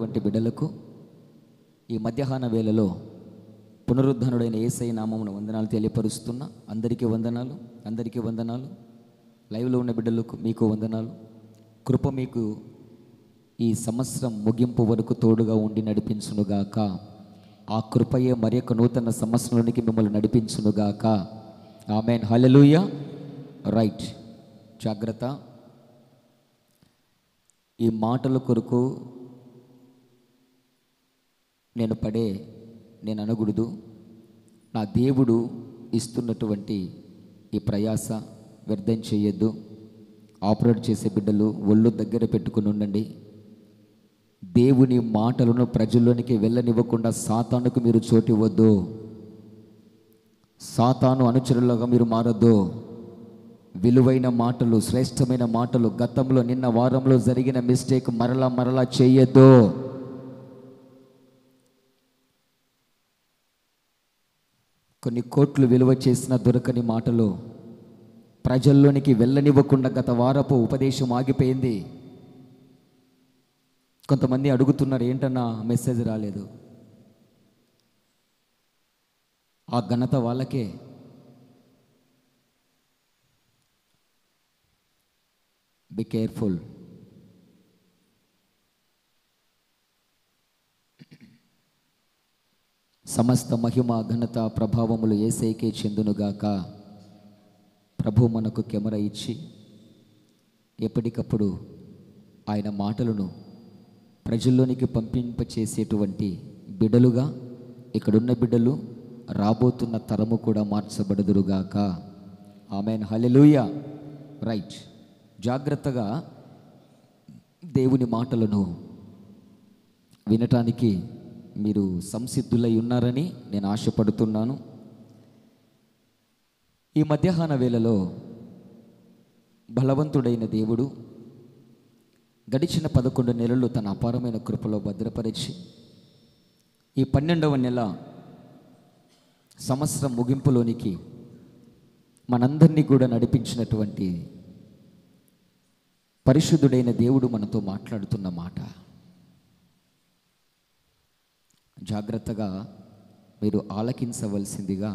ఉన్నటువంటి బిడ్డలకు ఈ మధ్యాహ్న వేళలో పునరుద్ధరణుడైన యేసయ్య నామమున వందనాలు తెలియపరుస్తున్నా. అందరికీ వందనాలు, అందరికీ వందనాలు. లైవ్లో ఉన్న బిడ్డలకు మీకు వందనాలు. కృప మీకు ఈ సంవత్సరం ముగింపు వరకు తోడుగా ఉండి నడిపించునుగాక. ఆ కృపయే మరి యొక్క నూతన సంవత్సరంలోనికి మిమ్మల్ని నడిపించునుగాక. ఆమేన్, హల్లెలూయా. రైట్, జాగ్రత్త. ఈ మాటల కొరకు నేను అనకూడదు. నా దేవుడు ఇస్తున్నటువంటి ఈ ప్రయాస వ్యర్థం చేయొద్దు. ఆపరేట్ చేసే బిడ్డలు ఒళ్ళు దగ్గర పెట్టుకుని ఉండండి. దేవుని మాటలను ప్రజల్లోనికి వెళ్ళనివ్వకుండా సాతానుకు మీరు చోటు ఇవ్వద్దు. సాతాను అనుచరులుగా మీరు మారద్దు. విలువైన మాటలు, శ్రేష్టమైన మాటలు, గతంలో నిన్న వారంలో జరిగిన మిస్టేక్ మరలా చేయొద్దు. కొన్ని కోట్లు విలువ చేసిన దొరకని మాటలు ప్రజల్లోనికి వెళ్ళనివ్వకుండా గత వారపు ఉపదేశం ఆగిపోయింది. కొంతమంది అడుగుతున్నారు, ఏంటన్నా మెసేజ్ రాలేదు. ఆ ఘనత వాళ్ళకే. Be careful. సమస్త మహిమ, ఘనత, ప్రభావములు యేసయ్యకే చెందునుగాక. ప్రభు మనకు కెమెరా ఇచ్చి ఎప్పటికప్పుడు ఆయన మాటలను ప్రజల్లోనికి పంపింపచేసేటువంటి బిడ్డలుగా ఇక్కడున్న బిడ్డలు, రాబోతున్న తరము కూడా మార్చబడుదురుగాక. ఆమేన్, హల్లెలూయా. రైట్, జాగ్రత్తగా దేవుని మాటలను వినటానికి మీరు సంసిద్ధులై ఉన్నారని నేను ఆశపడుతున్నాను. ఈ మధ్యాహ్న వేళలో బలవంతుడైన దేవుడు గడిచిన 11 నెలలు తన అపారమైన కృపలో భద్రపరిచి ఈ 12వ నెల సంవత్సరం ముగింపులోనికి మనందరినీ కూడా నడిపించినటువంటి పరిశుద్ధుడైన దేవుడు మనతో మాట్లాడుతున్న మాట జాగ్రత్తగా మీరు ఆలకించవలసిందిగా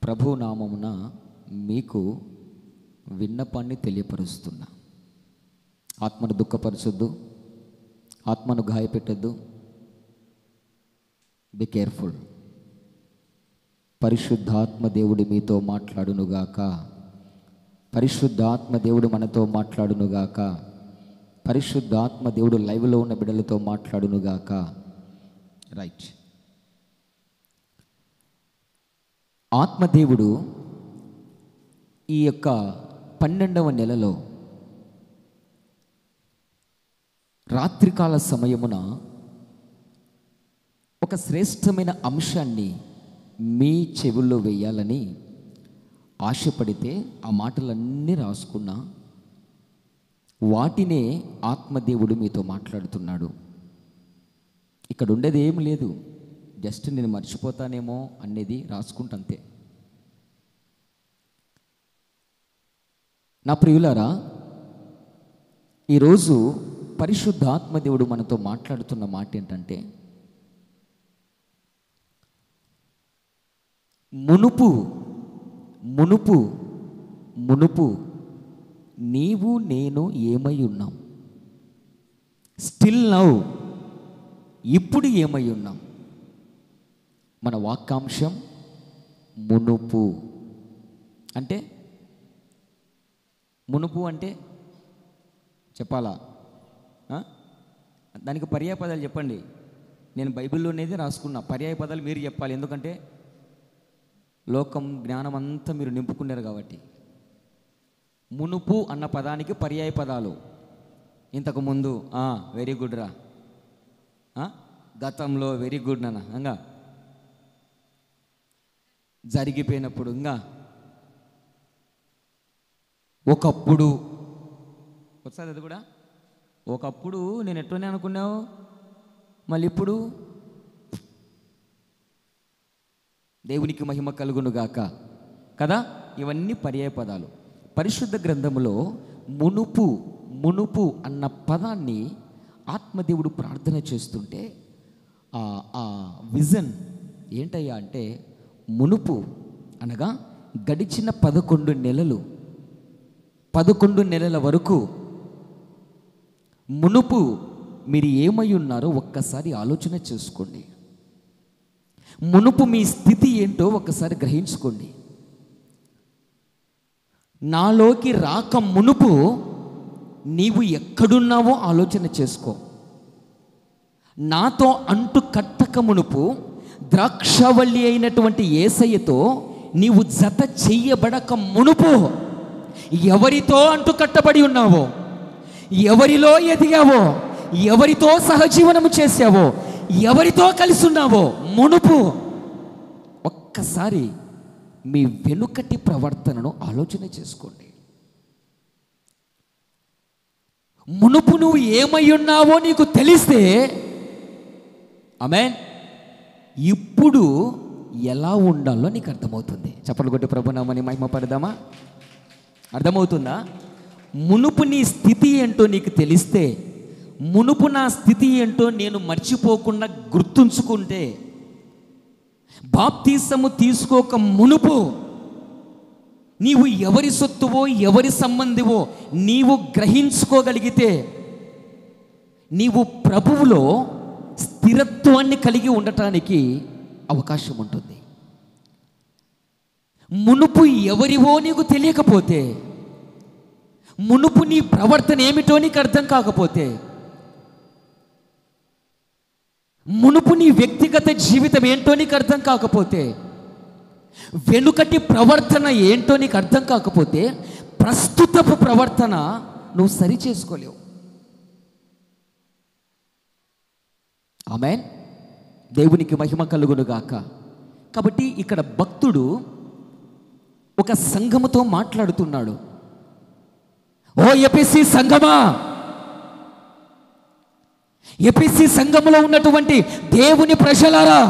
ప్రభు నామమున మీకు విన్నపాన్ని తెలియపరుస్తున్నా. ఆత్మను దుఃఖపరచొద్దు, ఆత్మను గాయపెట్టద్దు. Be careful. పరిశుద్ధాత్మ దేవుడు మీతో మాట్లాడునుగాక. పరిశుద్ధాత్మ దేవుడు మనతో మాట్లాడునుగాక. పరిశుద్ధాత్మ దేవుడు లైవ్లో ఉన్న బిడ్డలతో మాట్లాడునుగాక. రైట్. ఆత్మదేవుడు ఈ యొక్క 12వ నెలలో రాత్రికాల సమయమున ఒక శ్రేష్టమైన అంశాన్ని మీ చెవుల్లో వేయాలని ఆశపడితే ఆ మాటలన్నీ రాసుకున్నా. వాటినే ఆత్మదేవుడు మీతో మాట్లాడుతున్నాడు. ఇక్కడ ఉండేది ఏం లేదు, జస్ట్ నేను మర్చిపోతానేమో అనేది రాసుకుంటంతే. నా ప్రియులారా, ఈరోజు పరిశుద్ధాత్మదేవుడు మనతో మాట్లాడుతున్న మాట ఏంటంటే, మునుపు మునుపు మునుపు నీవు నేను ఏమై ఉన్నాం, స్టిల్ నౌ ఇప్పుడు ఏమై ఉన్నాం. మన వాక్యాంశం మునుపు అంటే, మునుపు అంటే చెప్పాలా? దానికి పర్యాయ పదాలు చెప్పండి. నేను బైబిల్లోనేది రాసుకున్నా, పర్యాయ పదాలు మీరు చెప్పాలి. ఎందుకంటే లోకం జ్ఞానం అంతా మీరు నింపుకున్నారు కాబట్టి. మునుపు అన్న పదానికి పర్యాయ పదాలు ఇంతకుముందు, వెరీ గుడ్ రా, గతంలో వెరీ గుడ్ నాన్న, ఇంకా జరిగిపోయినప్పుడు, ఇంకా ఒకప్పుడు వస్తుంది. అది కూడా ఒకప్పుడు నేను ఎట్లనే అనుకున్నావు, మళ్ళీ ఇప్పుడు దేవునికి మహిమ కలుగునుగాక కదా. ఇవన్నీ పర్యాయ పదాలు. పరిశుద్ధ గ్రంథములో మునుపు మునుపు అన్న పదాన్ని ఆత్మదేవుడు ప్రార్థన చేస్తుంటే ఆ విజన్ ఏంటయ్యా అంటే, మునుపు అనగా గడిచిన 11 నెలల వరకు మునుపు మీరు ఏమై ఉన్నారో ఒక్కసారి ఆలోచన చేసుకోండి. మునుపు మీ స్థితి ఏంటో ఒక్కసారి గ్రహించుకోండి. నాలోకి రాక మునుపు నీవు ఎక్కడున్నావో ఆలోచన చేసుకో. నాతో అంటు కట్టక మునుపు ద్రాక్షవల్లి అయినటువంటి యేసయ్యతో నీవు జత చెయ్యబడక మునుపు ఎవరితో అంటు కట్టబడి ఉన్నావో, ఎవరిలో ఎదిగావో, ఎవరితో సహజీవనము చేసావో, ఎవరితో కలిసి ఉన్నావో మునుపు ఒక్కసారి మీ వెనుకటి ప్రవర్తనను ఆలోచన చేసుకోండి. మునుపు నువ్వు ఏమై ఉన్నావో నీకు తెలిస్తే, ఆమేన్, ఇప్పుడు ఎలా ఉండాలో నీకు అర్థమవుతుంది. చప్పట్లు కొట్టి ప్రభునామాన్ని మహిమపడదామా? అర్థమవుతుందా? మునుపు నీ స్థితి ఏంటో నీకు తెలిస్తే, మునుపు నా స్థితి ఏంటో నేను మర్చిపోకుండా గుర్తుంచుకుంటే, బాప్తీసము తీసుకోక మునుపు నీవు ఎవరి సొత్తువో ఎవరి సంబంధివో నీవు గ్రహించుకోగలిగితే, నీవు ప్రభువులో స్థిరత్వాన్ని కలిగి ఉండటానికి అవకాశం ఉంటుంది. మునుపు ఎవరివో నీకు తెలియకపోతే, మునుపు నీ ప్రవర్తన ఏమిటో నీకు అర్థం కాకపోతే, మునుపు నీ వ్యక్తిగత జీవితం ఏంటో నీకు అర్థం కాకపోతే, వెనుకటి ప్రవర్తన ఏంటో నీకు అర్థం కాకపోతే, ప్రస్తుతపు ప్రవర్తన నువ్వు సరి చేసుకోలేవు. ఆమేన్. దేవునికి మహిమ కలుగును గాక. కాబట్టి ఇక్కడ భక్తుడు ఒక సంఘముతో మాట్లాడుతున్నాడు. ఓ ఎఫెసీ సంఘమా, ఎఫెసీ సంఘములో ఉన్నటువంటి దేవుని ప్రజలారా,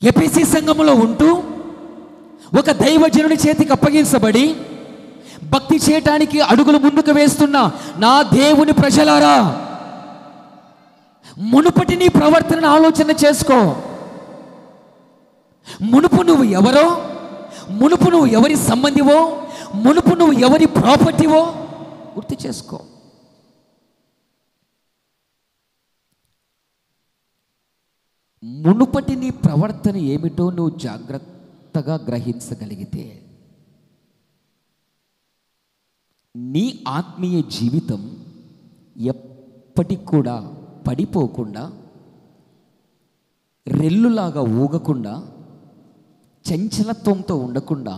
ఎఫెసీ సంఘములో ఉంటూ ఒక దైవజనుని చేతికి అప్పగించబడి భక్తి చేయటానికి అడుగులు ముందుకు వేస్తున్న నా దేవుని ప్రజలారా, మునుపటి నీ ప్రవర్తనను ఆలోచన చేసుకో. మునుపు నువ్వు ఎవరో, మునుపు నువ్వు ఎవరి సంబంధివో, మునుపు నువ్వు ఎవరి ప్రాపర్టీవో గుర్తు చేసుకో. మునుపటి నీ ప్రవర్తన ఏమిటో నువ్వు జాగ్రత్తగా గ్రహించగలిగితే, నీ ఆత్మీయ జీవితం ఎప్పటికి కూడా పడిపోకుండా, రెల్లులాగా ఊగకుండా, చంచలత్వంతో ఉండకుండా,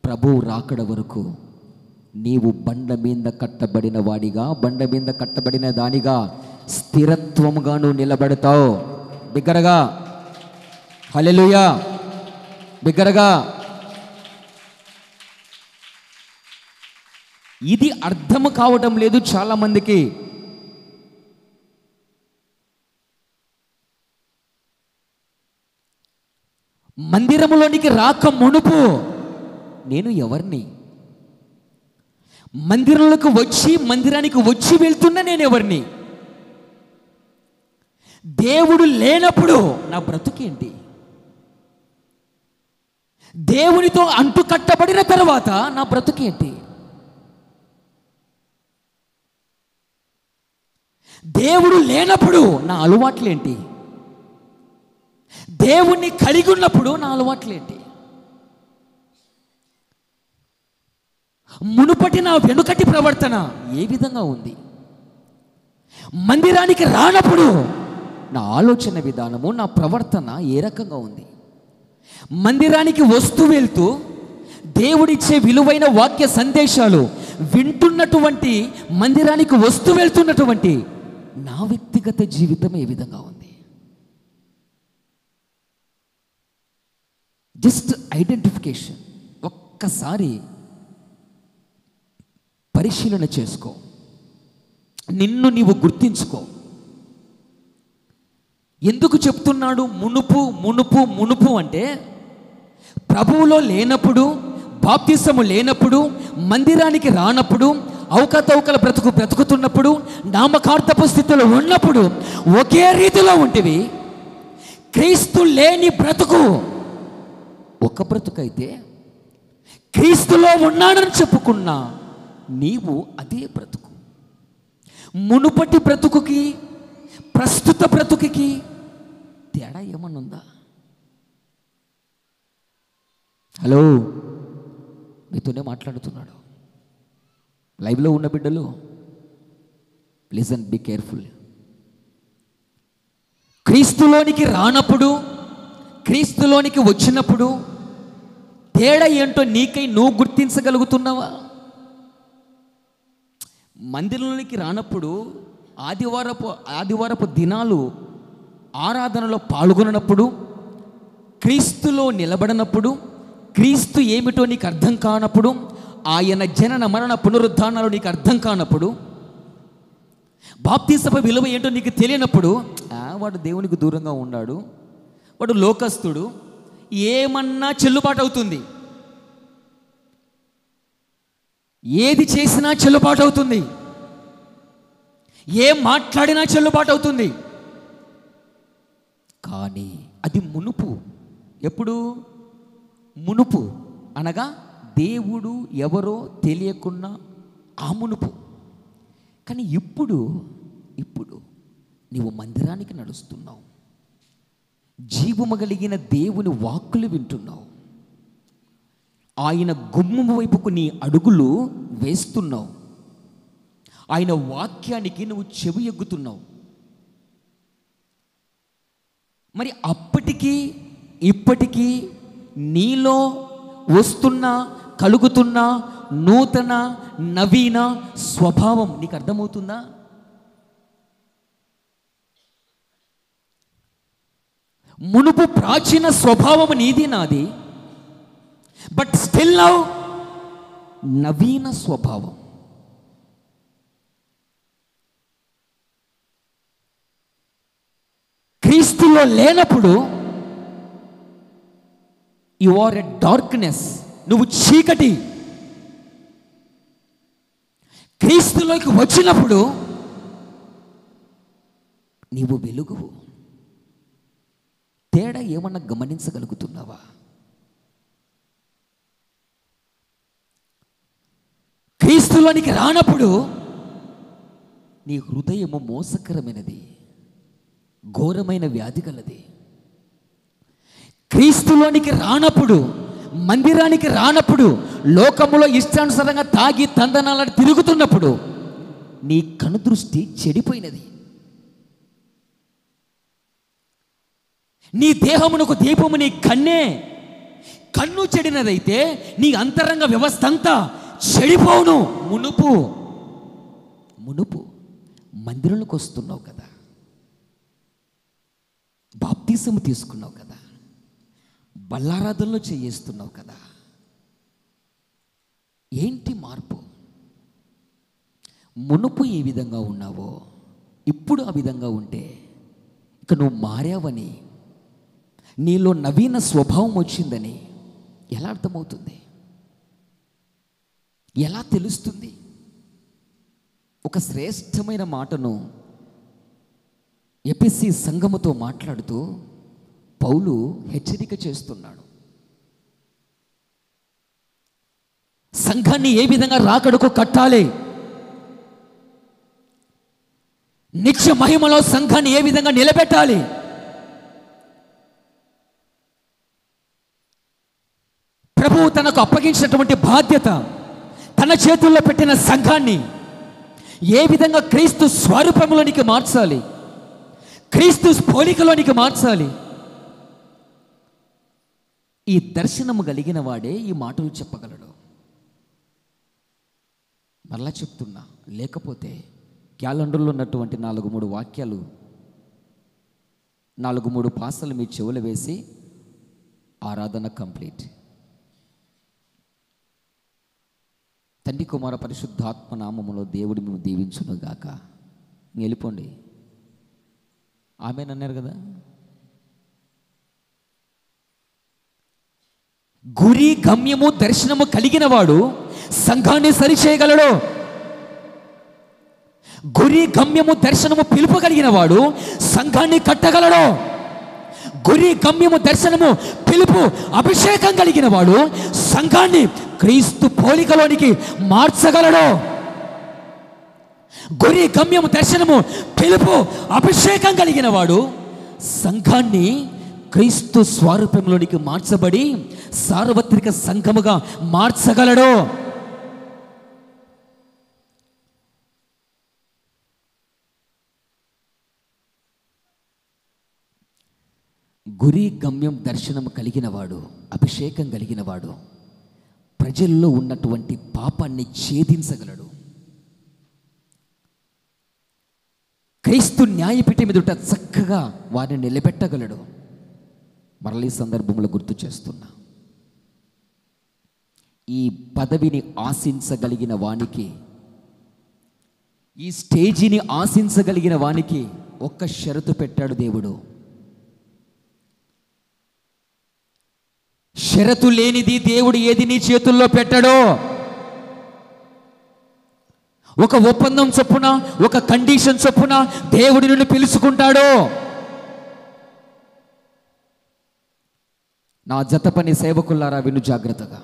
ప్రభువు రాకడ వరకు నీవు బండ మీద కట్టబడిన వాడిగా, బండ మీద కట్టబడిన దానిగా స్థిరత్వముగా నువ్వు నిలబడతావు. బిగ్గరగా హల్లెలూయా, బిగ్గరగా. ఇది అర్థం కావడం లేదు చాలా మందికి. మందిరములోనికి రాక మునుపు నేను ఎవరిని, మందిరానికి వచ్చి వెళ్తున్నా నేను ఎవరిని, దేవుడు లేనప్పుడు నా బ్రతుకేంటి, దేవునితో అంటు కట్టబడిన తర్వాత నా బ్రతుకేంటి, దేవుడు లేనప్పుడు నా అలవాట్లేంటి, దేవుణ్ణి కలిగి ఉన్నప్పుడు నా అలవాట్లేంటి, మునుపటి నా వెనుకటి ప్రవర్తన ఏ విధంగా ఉంది, మందిరానికి రానప్పుడు నా ఆలోచన విధానము, నా ప్రవర్తన ఏ రకంగా ఉంది, మందిరానికి వస్తూ వెళ్తూ దేవుడిచ్చే విలువైన వాక్య సందేశాలు వింటున్నటువంటి, మందిరానికి వస్తూ వెళ్తున్నటువంటి నా వ్యక్తిగత జీవితం ఏ విధంగా ఉంది. జస్ట్ ఐడెంటిఫికేషన్ ఒక్కసారి పరిశీలన చేసుకో, నిన్ను నీవు గుర్తించుకో. ఎందుకు చెప్తున్నాడు మునుపు మునుపు మునుపు అంటే, ప్రభువులో లేనప్పుడు, బాప్తిసము లేనప్పుడు, మందిరానికి రానప్పుడు, అవకతవకల బ్రతుకుతున్నప్పుడు, నామకార్థపు స్థితిలో ఉన్నప్పుడు ఒకే రీతిలో ఉంటివి. క్రీస్తు లేని బ్రతుకు ఒక బ్రతుకైతే, క్రీస్తులో ఉన్నాడని చెప్పుకున్నా నీవు అదే బ్రతుకు. మునుపటి బ్రతుకుకి ప్రస్తుత బ్రతుకుకి తేడా ఏమన్నుందా? హలో, మీతోనే మాట్లాడుతున్నాడు. లైవ్లో ఉన్న బిడ్డలు లిజన్, బీ కేర్ఫుల్. క్రీస్తులోనికి రానప్పుడు, క్రీస్తులోనికి వచ్చినప్పుడు తేడా ఏంటో నీకై నువ్వు గుర్తించగలుగుతున్నావా? మందిరంలోనికి రానప్పుడు, ఆదివారపు దినాలు ఆరాధనలో పాల్గొనప్పుడు, క్రీస్తులో నిలబడినప్పుడు, క్రీస్తు ఏమిటో నీకు అర్థం కానప్పుడు, ఆయన జనన మరణ పునరుద్ధానాలు నీకు అర్థం కానప్పుడు, బాప్తిసమ విలువ ఏంటో నీకు తెలియనప్పుడు, వాడు దేవునికి దూరంగా ఉన్నాడు, వాడు లోకస్తుడు, ఏమన్నా చెల్లుబాటు అవుతుంది, ఏది చేసినా చెల్లుబాటు అవుతుంది, ఏం మాట్లాడినా చెల్లుబాటు అవుతుంది. కానీ అది మునుపు. ఎప్పుడు? మునుపు అనగా దేవుడు ఎవరో తెలియకున్నా ఆ మునుపు. కానీ ఇప్పుడు నీవు మందిరానికి నడుస్తున్నావు, జీవము కలిగిన దేవుని వాక్కులు వింటున్నావు, ఆయన గుమ్మము వైపుకు నీ అడుగులు వేస్తున్నావు, ఆయన వాక్యానికి నువ్వు చెవి ఎగ్గుతున్నావు. మరి అప్పటికీ ఇప్పటికీ నీలో వస్తున్న కలుగుతున్న నూతన నవీన స్వభావం నీకు అర్థమవుతుందా? మునుపు ప్రాచీన స్వభావం నీది నాది, బట్ స్టిల్ నౌ నవీన స్వభావం. క్రీస్తులో లేనప్పుడు యు ఆర్ ఎ డార్క్నెస్, నువ్వు చీకటి. క్రీస్తులోకి వచ్చినప్పుడు నీవు వెలుగువు. తేడా ఏమన్నా గమనించగలుగుతున్నావా? క్రీస్తులోనికి రానప్పుడు నీ హృదయము మోసకరమైనది, ఘోరమైన వ్యాధి గలది. క్రీస్తులోనికి రానప్పుడు, మందిరానికి రానప్పుడు, లోకములో ఇష్టానుసారంగా తాగి తందనాలను తిరుగుతున్నప్పుడు నీ కనుదృష్టి చెడిపోయినది. నీ దేహమునకు దీపము నీ కన్నే. కన్ను చెడినదైతే నీ అంతరంగ వ్యవస్థ అంతా చెడిపోవును. మునుపు మందిరంలోకి వస్తున్నావు కదా, బాప్తిసము తీసుకున్నావు కదా, బల్లారాధనలో చేస్తున్నావు కదా, ఏంటి మార్పు? మునుపు ఏ విధంగా ఉన్నావో ఇప్పుడు ఆ విధంగా ఉంటే ఇక నువ్వు మారావని, నీలో నవీన స్వభావం వచ్చిందని ఎలా అర్థమవుతుంది? ఎలా తెలుస్తుంది? ఒక శ్రేష్టమైన మాటను ఎఫెసీ సంఘముతో మాట్లాడుతూ పౌలు హెచ్చరిక చేస్తున్నాడు. సంఘాన్ని ఏ విధంగా రాకడకు కట్టాలి, నిత్య మహిమలో సంఘాన్ని ఏ విధంగా నిలబెట్టాలి, ప్రభువు తనకు అప్పగించినటువంటి బాధ్యత, తన చేతుల్లో పెట్టిన సంఘాన్ని ఏ విధంగా క్రీస్తు స్వరూపంలోనికి మార్చాలి, క్రీస్తు పోలికలోనికి మార్చాలి. ఈ దర్శనము కలిగిన వాడే ఈ మాటలు చెప్పగలడు. మరలా చెప్తున్నా, లేకపోతే క్యాలెండర్లో ఉన్నటువంటి 4-3 వాక్యాలు, 4-3 పాసలు మీ చెవులు వేసి ఆరాధన కంప్లీట్. తండ్రి కుమార పరిశుద్ధాత్మ నామములో దేవుడు మేము దీవించునుగాక. వెళ్ళిపోండి. ఆమెన్ అన్నారు కదా. గురి, గమ్యము, దర్శనము కలిగిన వాడు సంఘాన్ని సరిచేయగలడు. గురి గమ్యము దర్శనము పిలుపు కలిగిన వాడు సంఘాన్ని కట్టగలడు. గురి గమ్యము దర్శనము పిలుపు అభిషేకం కలిగిన వాడు సంఘాన్ని క్రీస్తు పోలికలోనికి మార్చగలడు. గురి గమ్యము దర్శనము పిలుపు అభిషేకం కలిగిన వాడు సంఘాన్ని క్రీస్తు స్వరూపంలోనికి మార్చబడి సార్వత్రిక సంఘముగా మార్చగలడు. గురి గమ్యం దర్శనం కలిగిన వాడు, అభిషేకం కలిగిన వాడు ప్రజల్లో ఉన్నటువంటి పాపాన్ని ఛేదించగలడు. క్రీస్తు న్యాయపీఠం ఎదుట చక్కగా వారిని నిలబెట్టగలడు. మరల ఈ సందర్భంలో గుర్తు చేస్తున్నా, ఈ పదవిని ఆశించగలిగిన వానికి, ఈ స్టేజిని ఆశించగలిగిన వానికి ఒక్క షరతు పెట్టాడు దేవుడు. షరతు లేనిది దేవుడు ఏది నీ చేతుల్లో పెట్టాడో, ఒక ఒప్పందం చొప్పున, ఒక కండిషన్ చొప్పున దేవుడి నుండి పిలుచుకుంటాడో. నా జత పని సేవకులారా విను జాగ్రత్తగా.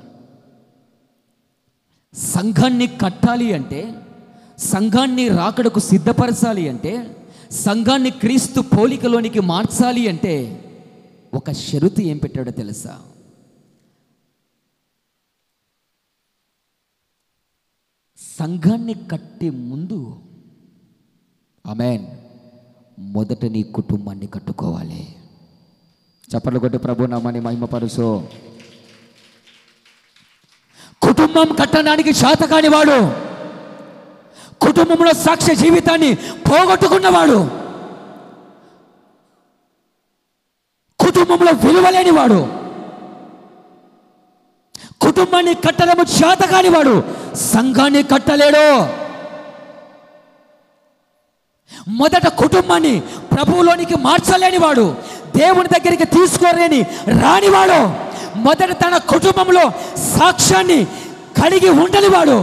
సంఘాన్ని కట్టాలి అంటే, సంఘాన్ని రాకడకు సిద్ధపరచాలి అంటే, సంఘాన్ని క్రీస్తు పోలికలోనికి మార్చాలి అంటే ఒక షరతు ఏం పెట్టాడో తెలుసా? సంఘాన్ని కట్టే ముందు ఆమేన్ మొదట నీ కుటుంబాన్ని కట్టుకోవాలి. చప్పట్లు కొట్టి ప్రభు నామాన్ని మహిమపరుచు. కుటుంబం కట్టడానికి చేతకాని వాడు, కుటుంబంలో సాక్ష్య జీవితాన్ని పోగొట్టుకున్నవాడు, కుటుంబంలో విలువలేని వాడు, కుటుంబాన్ని కట్టడము చేతకాని వాడు సంఘాన్ని కట్టలేడు. మొదట కుటుంబాన్ని ప్రభువులోనికి మార్చలేని వాడు, దేవుని దగ్గరికి తీసుకోలేని రానివాడు, మొదట తన కుటుంబంలో సాక్ష్యాన్ని కలిగి ఉండనివాడు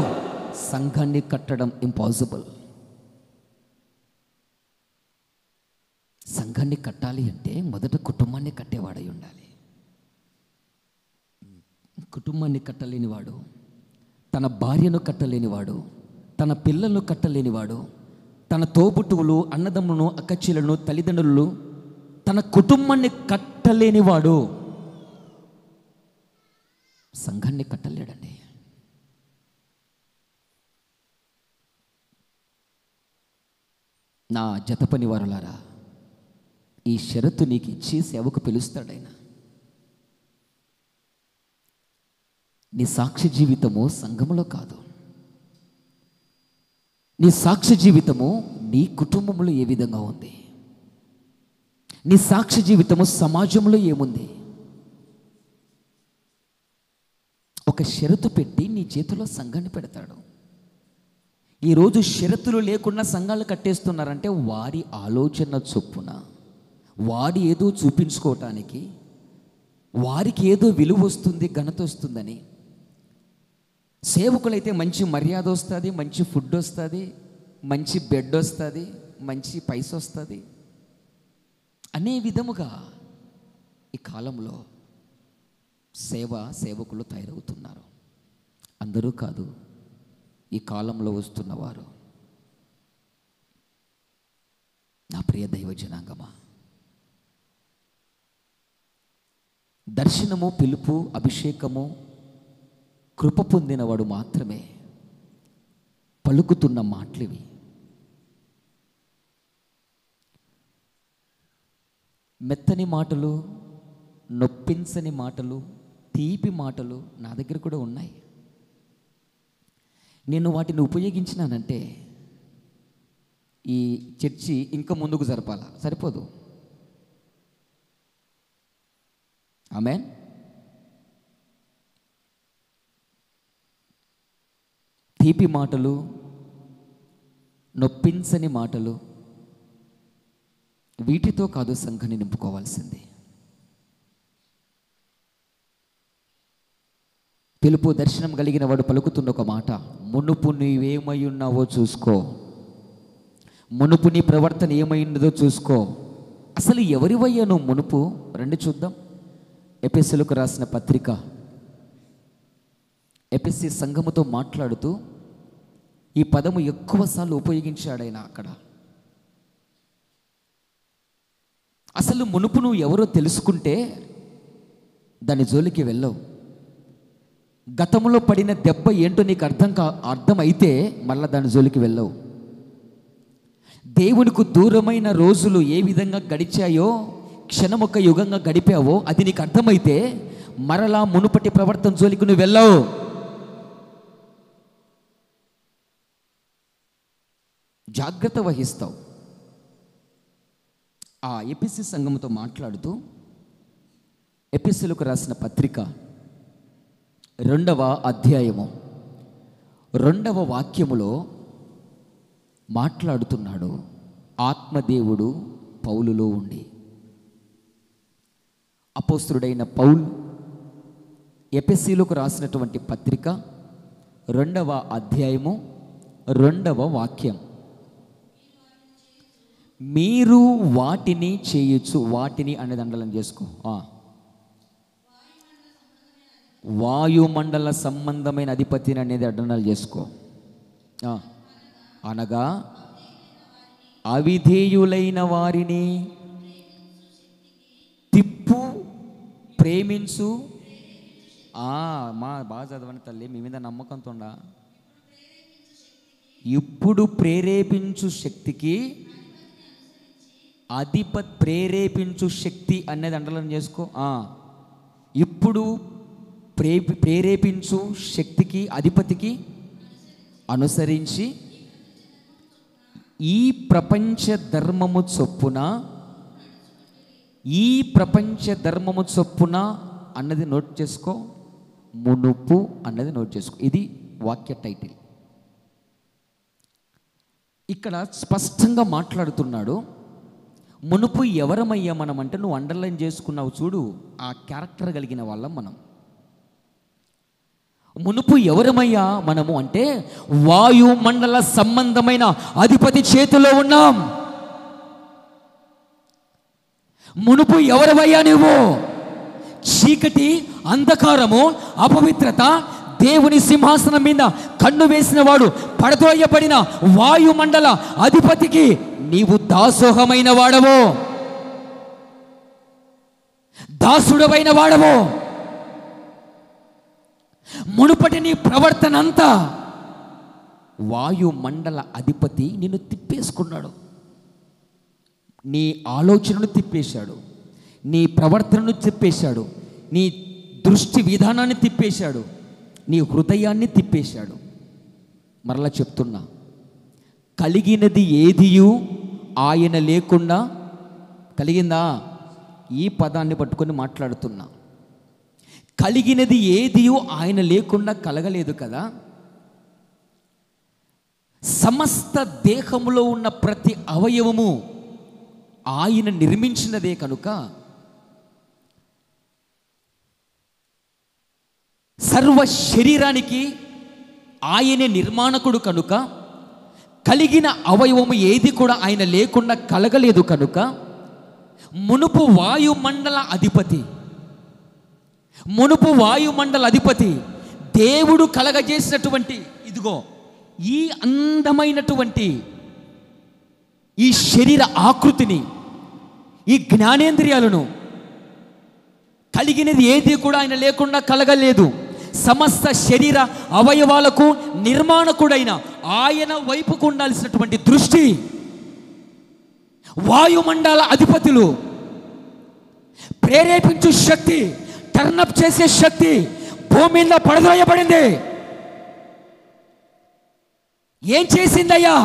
సంఘాన్ని కట్టడం ఇంపాసిబుల్. సంఘాన్ని కట్టాలి అంటే మొదట కుటుంబాన్ని కట్టేవాడై ఉండాలి. కుటుంబాన్ని కట్టలేనివాడు, తన భార్యను కట్టలేనివాడు, తన పిల్లలను కట్టలేనివాడు, తన తోబుట్టువులు, అన్నదమ్ములను, అక్కచెల్లెలను, తల్లిదండ్రులు, తన కుటుంబాన్ని కట్టలేనివాడు సంఘాన్ని కట్టలేడండి. నా జత పని వారులారా, ఈ షరతు నీకు ఇచ్చి సేవకు పిలుస్తాడైనా. నీ సాక్ష్య జీవితము సంఘములో కాదు, నీ సాక్ష్య జీవితము నీ కుటుంబంలో ఏ విధంగా ఉంది, నీ సాక్ష్య జీవితము సమాజంలో ఏముంది. ఒక షరతు పెట్టి నీ చేతిలో సంఘాన్ని పెడతాడు. ఈరోజు షరతులు లేకుండా సంఘాలు కట్టేస్తున్నారంటే వారి ఆలోచన చొప్పున, వాడి ఏదో చూపించుకోవటానికి, వారికి ఏదో విలువ వస్తుంది, ఘనత వస్తుందని. సేవకులైతే మంచి మర్యాద వస్తుంది, మంచి ఫుడ్ వస్తుంది, మంచి బెడ్ వస్తుంది, మంచి పైస వస్తుంది అనే విధముగా ఈ కాలంలో సేవకులు తయారవుతున్నారు. అందరూ కాదు, ఈ కాలంలో వస్తున్నవారు. నా ప్రియ దైవ జనాంగమా, దర్శనము, పిలుపు, అభిషేకము, కృప పొందినవాడు మాత్రమే పలుకుతున్న మాటలివి. మెత్తని మాటలు, నొప్పించని మాటలు, తీపి మాటలు నా దగ్గర కూడా ఉన్నాయి. నేను వాటిని ఉపయోగించినానంటే ఈ చర్చి ఇంకా ముందుకు జరపాలా, సరిపోదు. ఆమేన్. తీపి మాటలు, నొప్పించని మాటలు, వీటితో కాదు సంఘాన్ని నింపుకోవాల్సింది. పిలుపు, దర్శనం కలిగిన వాడు పలుకుతున్న ఒక మాట, మునుపు నీవేమై ఉన్నావో చూసుకో, మునుపు నీ ప్రవర్తన ఏమైందో చూసుకో. అసలు ఎవరివయ్యా నువ్వు మునుపు? రండి చూద్దాం. ఎఫెసీయులకు రాసిన పత్రిక, ఎఫెసీ సంఘముతో మాట్లాడుతూ ఈ పదము ఎక్కువసార్లు ఉపయోగించాడైనా అక్కడ. అసలు మునుపు నువ్వు ఎవరో తెలుసుకుంటే దాని జోలికి వెళ్ళవు. గతంలో పడిన దెబ్బ ఏంటో నీకు అర్థమైతే మళ్ళీ దాని జోలికి వెళ్ళవు. దేవునికి దూరమైన రోజులు ఏ విధంగా గడిచాయో, క్షణమొక్క యుగంగా గడిపావో అది నీకు అర్థమైతే మరలా మునుపటి ప్రవర్తన జోలికి నువ్వు వెళ్ళవు. జాగ్రత్త వహిస్తావు. ఆ ఎఫెసీ సంఘముతో మాట్లాడుతూ ఎఫెసీయులకు రాసిన పత్రిక 2వ అధ్యాయము 2వ వాక్యములో మాట్లాడుతున్నాడు. ఆత్మదేవుడు పౌలులో ఉండి, అపోస్తలుడైన పౌలు ఎఫెసీయులకు రాసినటువంటి పత్రిక 2వ అధ్యాయము 2వ వాక్యం, మీరు వాటిని చేయొచ్చు. వాటిని అనేది అండలం చేసుకో. వాయుమండల సంబంధమైన అధిపతిని అనేది అడ్డనాలు చేసుకో. అనగా అవిధేయులైన వారిని తిప్పు, ప్రేమించు. మా బాగా చదవని తల్లి, మీ మీద నమ్మకంతో ఉండా. ఇప్పుడు ప్రేరేపించు శక్తికి ప్రేరేపించు శక్తి అనేది అండలం చేసుకో. ఇప్పుడు ప్రేరేపించు శక్తికి, అధిపతికి అనుసరించి ఈ ప్రపంచ ధర్మము చొప్పున అన్నది నోట్ చేసుకో. మునుపు అన్నది నోట్ చేసుకో. ఇది వాక్య టైటిల్. ఇక్కడ స్పష్టంగా మాట్లాడుతున్నాడు. మునుపు ఎవరమయ్యా మనం అంటే, నువ్వు అండర్లైన్ చేసుకున్నావు చూడు, ఆ క్యారెక్టర్ కలిగిన వాళ్ళం మనం. మునుపు ఎవరమయ్యా మనము అంటే, వాయుమండల సంబంధమైన అధిపతి చేతిలో ఉన్నాం. మునుపు ఎవరమయ్యా నువ్వు? చీకటి, అంధకారము, అపవిత్రత, దేవుని సింహాసనం మీద కన్ను వేసిన వాడు, పడదోయబడిన వాయుమండల అధిపతికి నీవు దాసోహమైన వాడవో, దాసుడవైన వాడవో. మునుపటి నీ ప్రవర్తన అంతా వాయుమండల అధిపతి నిన్ను తిప్పేసుకున్నాడు. నీ ఆలోచనను తిప్పేశాడు, నీ ప్రవర్తనను తిప్పేశాడు, నీ దృష్టి విధానాన్ని తిప్పేశాడు, నీ హృదయాన్ని తిప్పేశాడు. మరలా చెప్తున్నా, కలిగినది ఏదియు ఆయన లేకుండా కలిగిందా? ఈ పదాన్ని పట్టుకొని మాట్లాడుతున్నా. కలిగినది ఏదియు ఆయన లేకుండా కలగలేదు కదా. సమస్త దేహములో ఉన్న ప్రతి అవయవము ఆయన నిర్మించినదే కనుక సర్వ శరీరానికి ఆయనే నిర్మాణకుడు కనుక కలిగిన అవయవము ఏది కూడా ఆయన లేకుండా కలగలేదు కనుక మునుపు వాయుమండల అధిపతి దేవుడు కలగజేసినటువంటి ఇదిగో ఈ అందమైనటువంటి ఈ శరీర ఆకృతిని, ఈ జ్ఞానేంద్రియాలను, కలిగినది ఏది కూడా ఆయన లేకుండా కలగలేదు. సమస్త శరీర అవయవాలకు నిర్మాణకుడైన ఆయన వైపుకు ఉండాల్సినటువంటి దృష్టి వాయుమండల అధిపతులు ప్రేరేపించు శక్తి, టర్నప్ చేసే శక్తి భూమి మీద పడద్రోయబడింది. ఏం చేసిందయ్యా?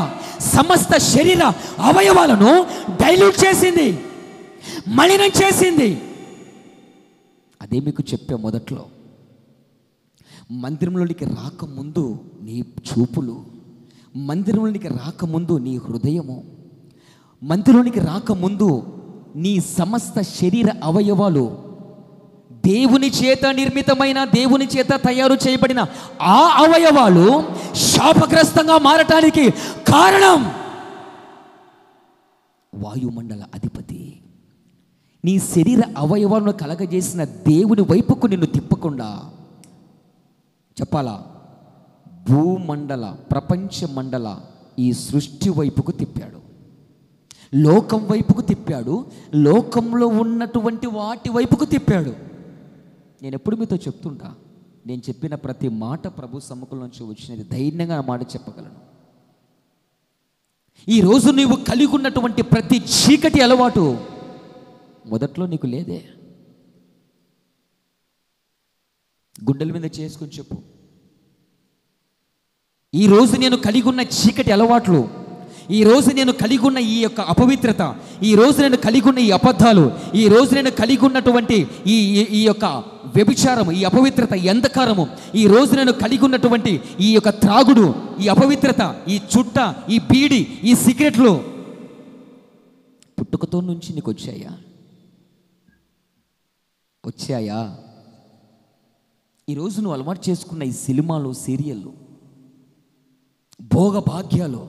సమస్త శరీర అవయవాలను డైల్యూట్ చేసింది, మలినం చేసింది. అదే మీకు చెప్పే మొదట్లో, మందిరంలోనికి రాకముందు నీ చూపులు, మందిరంలోనికి రాకముందు నీ హృదయము, మందిరంలోనికి రాకముందు నీ సమస్త శరీర అవయవాలు దేవుని చేత నిర్మితమైన, దేవుని చేత తయారు చేయబడిన ఆ అవయవాలు శాపగ్రస్తంగా మారటానికి కారణం వాయుమండల అధిపతి. నీ శరీర అవయవాలను కలగజేసిన దేవుని వైపుకు నిన్ను తిప్పకుండా చెప్పాలా, భూమండల ప్రపంచ మండల ఈ సృష్టి వైపుకు తిప్పాడు, లోకం వైపుకు తిప్పాడు, లోకంలో ఉన్నటువంటి వాటి వైపుకు తిప్పాడు. నేను ఎప్పుడు మీతో చెప్తుంటా, నేను చెప్పిన ప్రతి మాట ప్రభు సముఖం నుంచి వచ్చినది, ధైర్యంగా ఆ మాట చెప్పగలను. ఈరోజు నీవు కలిగి ఉన్నటువంటి ప్రతి చీకటి అలవాటు మొదట్లో నీకు లేదే. గుండెల మీద చేసుకొని చెప్పు, ఈరోజు నేను కలిగి ఉన్న చీకటి అలవాట్లు, ఈరోజు నేను కలిగి ఉన్న ఈ యొక్క అపవిత్రత, ఈరోజు నేను కలిగి ఉన్న ఈ అబద్ధాలు, ఈరోజు నేను కలిగి ఉన్నటువంటి ఈ యొక్క వ్యభిచారము, ఈ అపవిత్రత, ఈ అంధకారము, ఈరోజు నేను కలిగి ఉన్నటువంటి ఈ యొక్క త్రాగుడు, ఈ అపవిత్రత, ఈ చుట్ట, ఈ బీడి, ఈ సిగరెట్లు పుట్టుకతో నుంచి నీకు వచ్చాయా? ఈరోజు నువ్వు అలవాటు చేసుకున్న ఈ సినిమాలు, సీరియళ్ళు, భోగ భాగ్యాలు,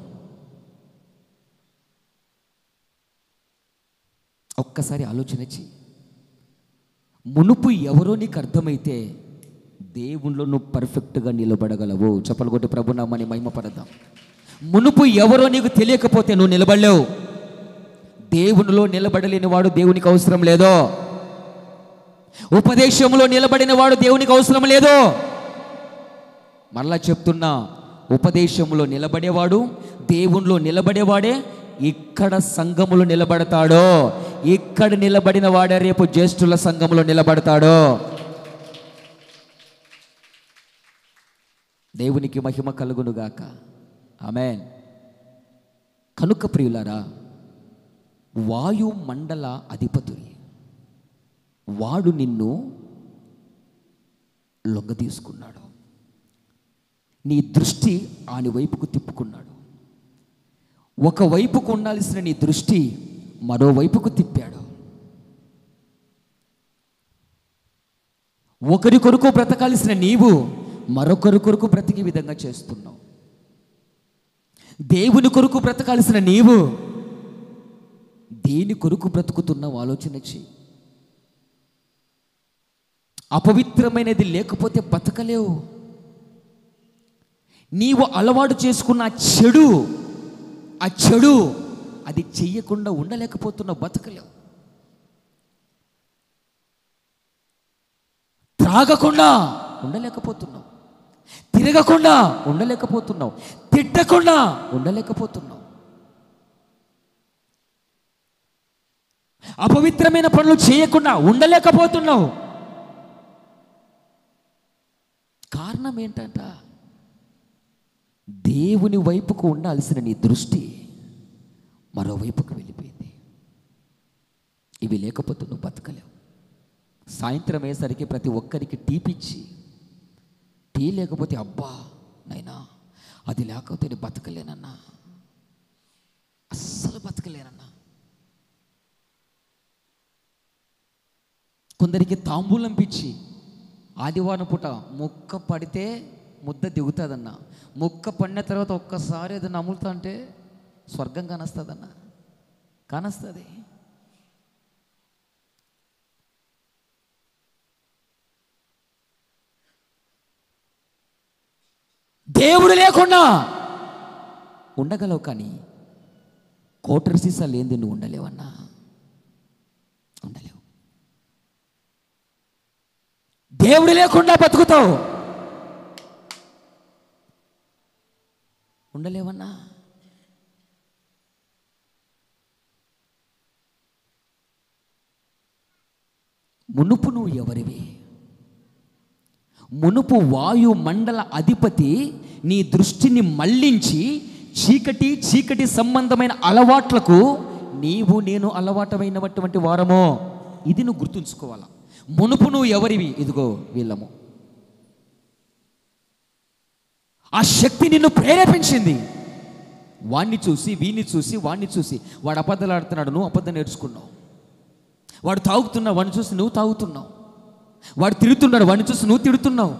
ఒక్కసారి ఆలోచన చెయ్యి. మునుపు ఎవరో నీకు అర్థమైతే దేవుణ్ణిలో నువ్వు పర్ఫెక్ట్గా నిలబడగలవు. చెప్పలు కొట్టి ప్రభు నామని మహిమపడదాం. మునుపు ఎవరో నీకు తెలియకపోతే నువ్వు నిలబడలేవు. దేవునిలో నిలబడలేని వాడు దేవునికి అవసరం లేదో, ఉపదేశంలో నిలబడిన వాడు దేవునికి అవసరం లేదో. మరలా చెప్తున్నా, ఉపదేశంలో నిలబడేవాడు, దేవునిలో నిలబడేవాడే ఇక్కడ సంఘములో నిలబడతాడో, ఇక్కడ నిలబడిన వాడే రేపు జ్యేష్ఠుల సంఘములో నిలబడతాడో. దేవునికి మహిమ కలుగునుగాక. ఆమేన్. కనుక ప్రియులారా, వాయుమండల అధిపతి వాడు నిన్ను లొంగ తీసుకున్నాడు, నీ దృష్టి ఆని వైపుకు తిప్పుకున్నాడు. ఒకవైపుకు ఉండాల్సిన నీ దృష్టి మరోవైపుకు తిప్పాడు. ఒకరి కొరకు బ్రతకాల్సిన నీవు మరొకరి కొరకు బ్రతికే విధంగా చేస్తున్నావు. దేవుని కొరకు బ్రతకాల్సిన నీవు దేని కొరకు బ్రతుకుతున్నావు ఆలోచన చెయ్యి. అపవిత్రమైనది లేకపోతే బతకలేవు. నీవు అలవాటు చేసుకున్న ఆ చెడు అది చెయ్యకుండా ఉండలేకపోతున్నావు, బతకలేవు. త్రాగకుండా ఉండలేకపోతున్నావు, తిరగకుండా ఉండలేకపోతున్నావు, తిట్టకుండా ఉండలేకపోతున్నావు, అపవిత్రమైన పనులు చేయకుండా ఉండలేకపోతున్నావు. కారణం ఏంటంట? దేవుని వైపుకు ఉండాల్సిన నీ దృష్టి మరోవైపుకు వెళ్ళిపోయింది. ఇవి లేకపోతే నువ్వు బతకలేవు. సాయంత్రం అయ్యేసరికి ప్రతి ఒక్కరికి టీ పిచ్చి, టీ లేకపోతే అబ్బా నైనా అది లేకపోతే నేను బతకలేనన్నా, అస్సలు బతకలేనన్నా. కొందరికి తాంబూలం పిచ్చి, ఆదివారం పూట ముక్క పడితే ముద్ద దిగుతుందన్న, ముక్క పడిన తర్వాత ఒక్కసారి అది నములుతా అంటే స్వర్గం కానొస్తుందన్న, కానొస్తుంది. దేవుడు లేకుండా ఉండగలవు, కానీ కోటరి సీసా లేనిది నువ్వు ఉండలేవన్నా, ఉండలేవు. దేవుడు లేకుండా బతుకుతావు, ఉండలేవన్నా. మునుపు నువ్వు ఎవరివి? మునుపు వాయుమండల అధిపతి నీ దృష్టిని మళ్లించి చీకటి సంబంధమైన అలవాట్లకు నీవు నేను అలవాటమైనటువంటి వారమో, ఇది నువ్వు గుర్తుంచుకోవాలా. మునుపు నువ్వు ఎవరివి? ఇదిగో వీళ్ళము. ఆ శక్తి నిన్ను ప్రేరేపించింది. వాణ్ణి చూసి వీణ్ణి చూసి వాణ్ణి చూసి, వాడు అబద్ధాలు ఆడుతున్నాడు, నువ్వు అబద్ధం నేర్చుకున్నావు. వాడు తాగుతున్నాడు, వాడిని చూసి నువ్వు తాగుతున్నావు. వాడు తిడుతున్నాడు, వాడిని చూసి నువ్వు తిడుతున్నావు.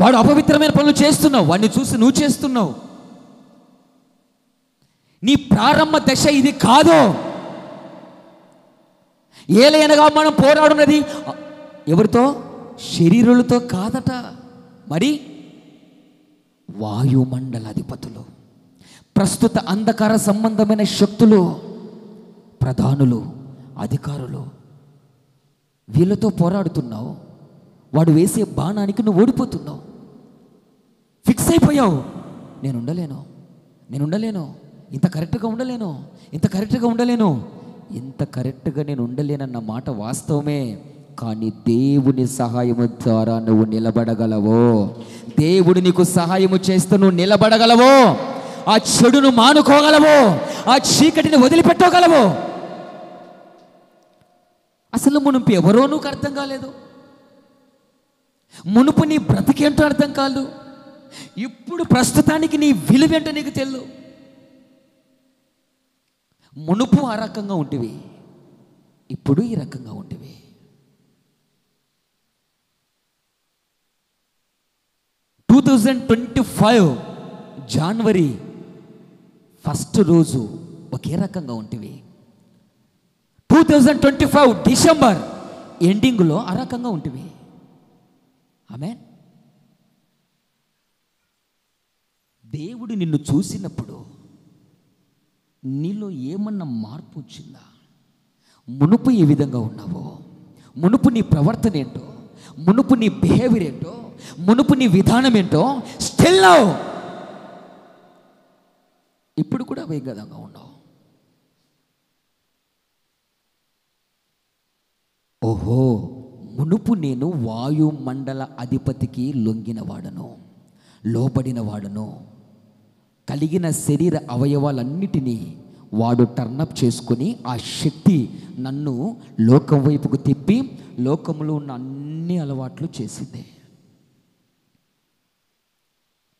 వాడు అపవిత్రమైన పనులు చేస్తున్నావు, వాడిని చూసి నువ్వు చేస్తున్నావు. నీ ప్రారంభ దశ ఇది కాదు. ఏలయనగా మనం పోరాడున్నది ఎవరితో? శరీరులతో కాదట, మరి వాయుమండలాధిపతులు, ప్రస్తుత అంధకార సంబంధమైన శక్తులు, ప్రధానులు, అధికారులు, వీళ్ళతో పోరాడుతున్నావు. వాడు వేసే బాణానికి నువ్వు ఓడిపోతున్నావు. ఫిక్స్ అయిపోయావు, నేను ఉండలేను, ఇంత కరెక్ట్గా ఉండలేను, ఇంత కరెక్ట్గా నేను ఉండలేనన్న మాట వాస్తవమే. కానీ దేవుని సహాయము ద్వారా నువ్వు నిలబడగలవో, దేవుడు నీకు సహాయము చేస్తూ నువ్వు నిలబడగలవో, ఆ చెడును మానుకోగలవో, ఆ చీకటిని వదిలిపెట్టగలవో. అసలు మునుపు ఎవరో నువ్వు అర్థం కాలేదు, మునుపు నీ బ్రతికేంటో అర్థం కాదు, ఇప్పుడు ప్రస్తుతానికి నీ విలువేంటో నీకు తెలియదు. మునుపు ఆ రకంగా ఉంటివి, ఇప్పుడు ఈ రకంగా ఉంటివి. జనవరి 1 రోజు ఒకే రకంగా ఉంటివి, 2025 డిసెంబర్ ఎండింగ్లో ఆ రకంగా ఉంటివి. ఆమేన్. దేవుడు నిన్ను చూసినప్పుడు నీలో ఏమన్నా మార్పు వచ్చిందా? మునుపు ఏ విధంగా ఉన్నావో, మునుపు నీ ప్రవర్తన ఏంటో, మునుపు నీ బిహేవియర్ ఏంటో, మునుపు నీ విధానం ఏంటో స్టిల్ నౌ ఇప్పుడు కూడా అవే విధంగా ఉన్నావు. ఓహో, మునుపు నేను వాయుమండల అధిపతికి లొంగినవాడను, లోబడినవాడను, కలిగిన శరీర అవయవాలన్నిటినీ వాడు టర్నప్ చేసుకొని ఆ శక్తి నన్ను లోకం వైపుకు తిప్పి లోకంలో ఉన్న అన్ని అలవాట్లు చేసింది.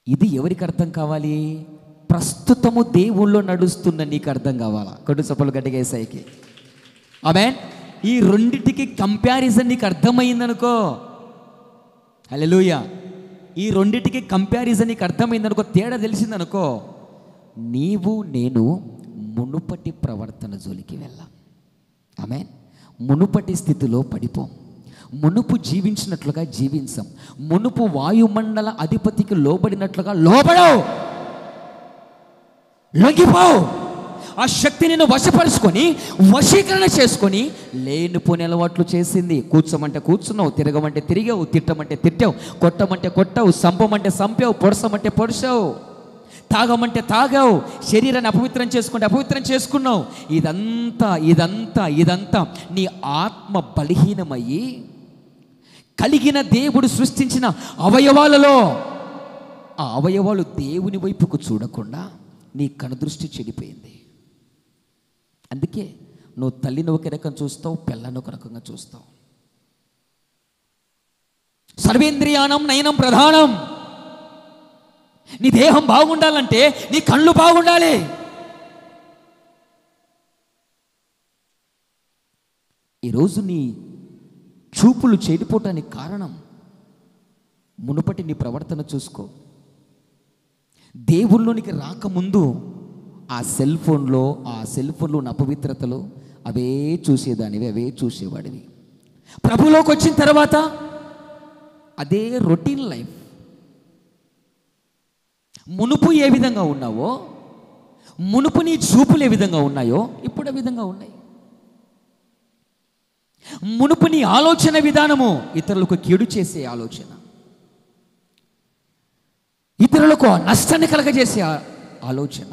ఇది ఎవరికి అర్థం కావాలి? ప్రస్తుతము దేవుళ్ళో నడుస్తున్న నీకు అర్థం కావాలా? కొడు చప్పలు గట్టిగా యేసయ్యకి. ఆమేన్. ఈ రెండిటికి కంపారిజన్ నీకు అర్థమైందనుకో, హల్లెలూయా. ఈ రెండిటికి కంపారిజన్ నీకు అర్థమైందనుకో, తేడా తెలిసిందనుకో, నీవు నేను మునుపటి ప్రవర్తన జోలికి వెళ్ళాం. ఆమేన్. మునుపటి స్థితిలో పడిపోం, మునుపు జీవించినట్లుగా జీవించాం, మునుపు వాయుమండల అధిపతికి లోబడినట్లుగా లోబడవు, లొంగిపోవు. ఆ శక్తిని నువ్వు వశపరుచుకొని వశీకరణ చేసుకొని లేనిపోని అలవాట్లు చేసింది. కూర్చోమంటే కూర్చున్నావు, తిరగమంటే తిరిగావు, తిట్టమంటే తిట్టావు, కొట్టమంటే కొట్టావు, సంపమంటే సంపావు, పొడసమంటే పొడిచావు, తాగమంటే తాగావు, శరీరాన్ని అపవిత్రం చేసుకుంటే అపవిత్రం చేసుకున్నావు. ఇదంతా నీ ఆత్మ బలహీనమయ్యి కలిగిన దేవుడు సృష్టించిన అవయవాలలో ఆ అవయవాలు దేవుని వైపుకు చూడకుండా నీ కనుదృష్టి చెడిపోయింది. అందుకే నువ్వు తల్లిని ఒక రకం చూస్తావు, పిల్లని ఒక రకంగా చూస్తావు. సర్వేంద్రియానం నయనం ప్రధానం. నీ దేహం బాగుండాలంటే నీ కళ్ళు బాగుండాలి. ఈరోజు నీ చూపులు చెడిపోవటానికి కారణం మునుపటి నీ ప్రవర్తన చూసుకో. దేవుళ్ళలోనికి రాకముందు ఆ సెల్ ఫోన్లో ఉన్న అపవిత్రతలు అవే చూసేదానివి, అవే చూసేవాడివి. ప్రభులోకి వచ్చిన తర్వాత అదే రొటీన్ లైఫ్. మునుపు ఏ విధంగా ఉన్నావో, మునుపు నీ చూపులు ఏ విధంగా ఉన్నాయో ఇప్పుడు ఆ విధంగా ఉన్నాయి. మునుపు నీ ఆలోచన విధానము ఇతరులకు కీడు చేసే ఆలోచన, ఇతరులకు నష్టాన్ని కలగజేసే ఆలోచన,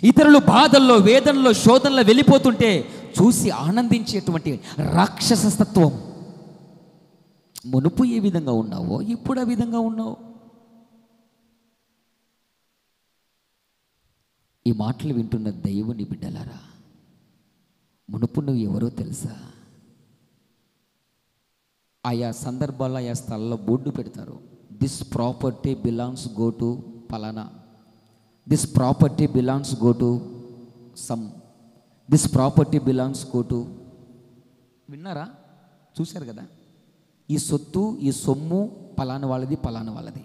ఇతరులు బాధల్లో, వేదనలో, శోధనలో వెళ్ళిపోతుంటే చూసి ఆనందించేటువంటి రాక్షసత్వం. మునుపు ఏ విధంగా ఉన్నావో ఇప్పుడు ఆ విధంగా ఉన్నావు. ఈ మాటలు వింటున్న దేవుని బిడ్డలారా, మునుపు నువ్వు ఎవరో తెలుసా? ఆయా సందర్భాల్లో ఆయా స్థలాల్లో బోర్డు పెడతారు, this property belongs go to పలానా, this property belongs go to some, this property belongs go to. విన్నారా? చూశారు కదా? ఈ సొత్తు, ఈ సొమ్ము పలానా వాళ్ళది, పలానా వాళ్ళది.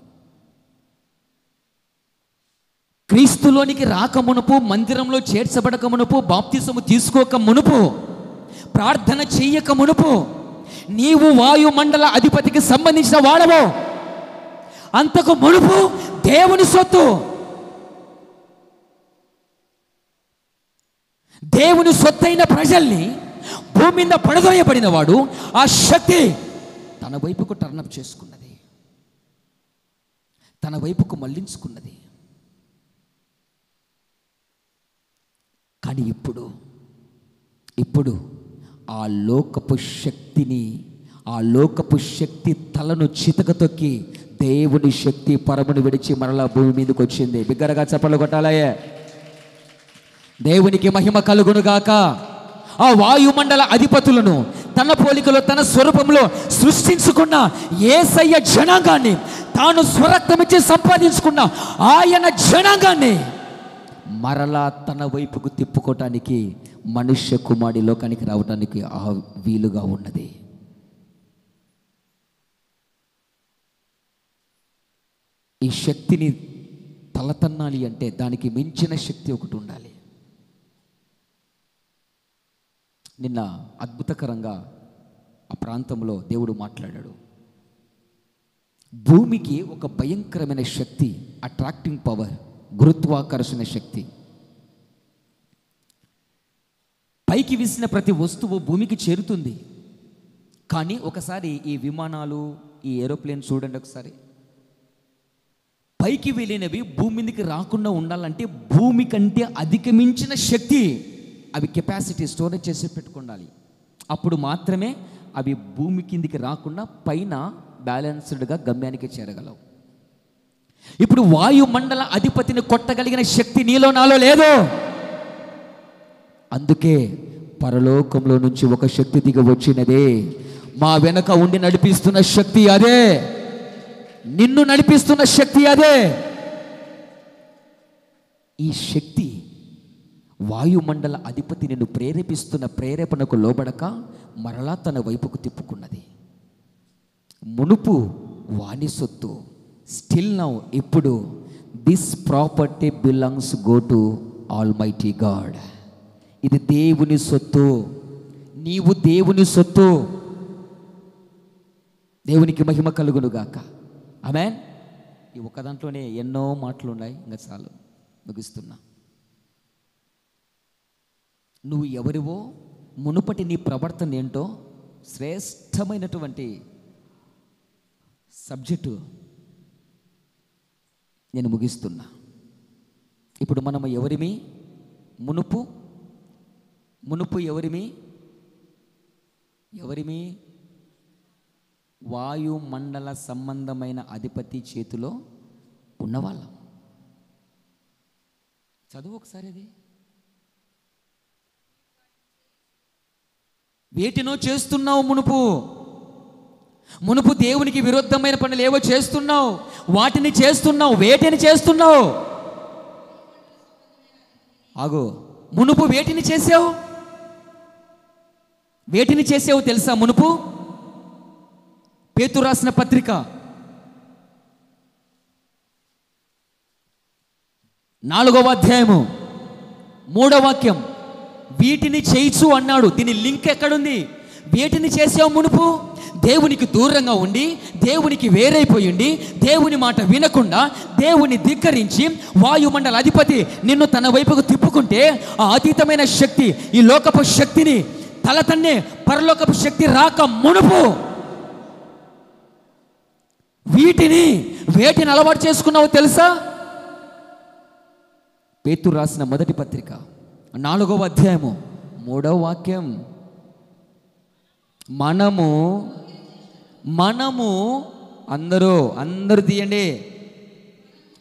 క్రీస్తులోనికి రాక మునుపు, మందిరంలో చేర్చబడక మునుపు, బాప్తిసము తీసుకోక మునుపు, ప్రార్థన చెయ్యక మునుపు నీవు వాయుమండల అధిపతికి సంబంధించిన వాడవు. అంతకు మునుపు దేవుని సొత్తు. దేవుని సొత్తైన ప్రజల్ని భూమి మీద పడదోయబడిన వాడు ఆ శక్తి తన వైపుకు టర్నప్ చేసుకున్నది, తన వైపుకు మళ్లించుకున్నది. కానీ ఇప్పుడు ఆ లోకపు శక్తిని, ఆ లోకపు శక్తి తలను చితక తొక్కి దేవుని శక్తి పరమును విడిచి మరలా భూమి మీదకి వచ్చింది. బిగ్గరగా చప్పట్లు కొట్టాలయ్యే. దేవునికి మహిమ కలుగునుగాక. ఆ వాయుమండల అధిపతులను తన పోలికలో, తన స్వరూపంలో సృష్టించుకున్న యేసయ్య జనాంగాన్ని, తాను స్వరక్తమిచ్చి సంపాదించుకున్న ఆయన జనాంగాన్ని మరలా తన వైపుకు తిప్పుకోవటానికి మనుష్య కుమారుడి లోకానికి రావటానికి ఆ వీలుగా ఉన్నది. ఈ శక్తిని తలతన్నాలి అంటే దానికి మించిన శక్తి ఒకటి ఉండాలి. నిన్న అద్భుతకరంగా ఆ ప్రాంతంలో దేవుడు మాట్లాడాడు. భూమికి ఒక భయంకరమైన శక్తి, అట్రాక్టింగ్ పవర్, గురుత్వాకర్షణ శక్తి. పైకి విసిన ప్రతి వస్తువు భూమికి చేరుతుంది. కానీ ఒకసారి ఈ విమానాలు, ఈ ఏరోప్లేన్ చూడండి ఒకసారి. పైకి వెళ్ళినవి భూమి మీదకి రాకుండా ఉండాలంటే భూమి కంటే అధికమించిన శక్తి అవి కెపాసిటీ స్టోరేజ్ చేసి పెట్టుకోవాలి. అప్పుడు మాత్రమే అవి భూమి కిందికి రాకుండా పైన బ్యాలెన్స్డ్గా గమ్యానికి చేరగలవు. ఇప్పుడు వాయుమండల అధిపతిని కొట్టగలిగిన శక్తి నీలో నాలో లేదు. అందుకే పరలోకంలో నుంచి ఒక శక్తి దిగి వచ్చినదే. మా వెనక ఉండి నడిపిస్తున్న శక్తి అదే, నిన్ను నడిపిస్తున్న శక్తి అదే. ఈ శక్తి వాయుమండల అధిపతి నిన్ను ప్రేరేపిస్తున్న ప్రేరేపణకు లోబడక మరలా తన వైపుకు తిప్పుకున్నది. మునుపు వాని సొత్తు, స్టిల్ నౌ ఇప్పుడు this property belongs go to almighty God. ఇది దేవుని సొత్తు, నీవు దేవుని సొత్తు. దేవునికి మహిమ కలుగునుగాక. ఆమేన్. ఈ ఒక్క దాంట్లోనే ఎన్నో మాటలు ఉన్నాయి, ఇంకా చాలు, ముగిస్తున్నా. నువ్వు ఎవరివో, మునుపటి నీ ప్రవర్తన ఏంటో శ్రేష్టమైనటువంటి సబ్జెక్టు నేను ముగిస్తున్నా. ఇప్పుడు మనము ఎవరిమి? మునుపు ఎవరిమి? వాయుమండల సంబంధమైన అధిపతి చేతిలో ఉన్నవాళ్ళం. చదువు ఒకసారి అది. వేటినో చేస్తున్నావు మునుపు దేవునికి విరుద్ధమైన పనులు ఏవో చేస్తున్నావు, వాటిని చేస్తున్నావు. వేటిని చేస్తున్నావు? ఆగు. మునుపు వేటిని చేసావు తెలుసా? మునుపు పేతురు రాసిన పత్రిక 4వ అధ్యాయము 3వ వాక్యం. వీటిని చేయిచు అన్నాడు. దీని లింక్ ఎక్కడుంది? వేటిని చేసావు మునుపు? దేవునికి దూరంగా ఉండి, దేవునికి వేరైపోయింది, దేవుని మాట వినకుండా, దేవుని ధిక్కరించి వాయుమండల అధిపతి నిన్ను తన వైపుకు తిప్పుకుంటే ఆ అతీతమైన శక్తి, ఈ లోకపు శక్తిని తలతన్నే పరలోకపు శక్తి రాక మునుపు వేటిని అలవాటు చేసుకున్నావో తెలుసా? పేతురు రాసిన మొదటి పత్రిక 4వ అధ్యాయము 3వ వాక్యం. మనము అందరూ తీయండి.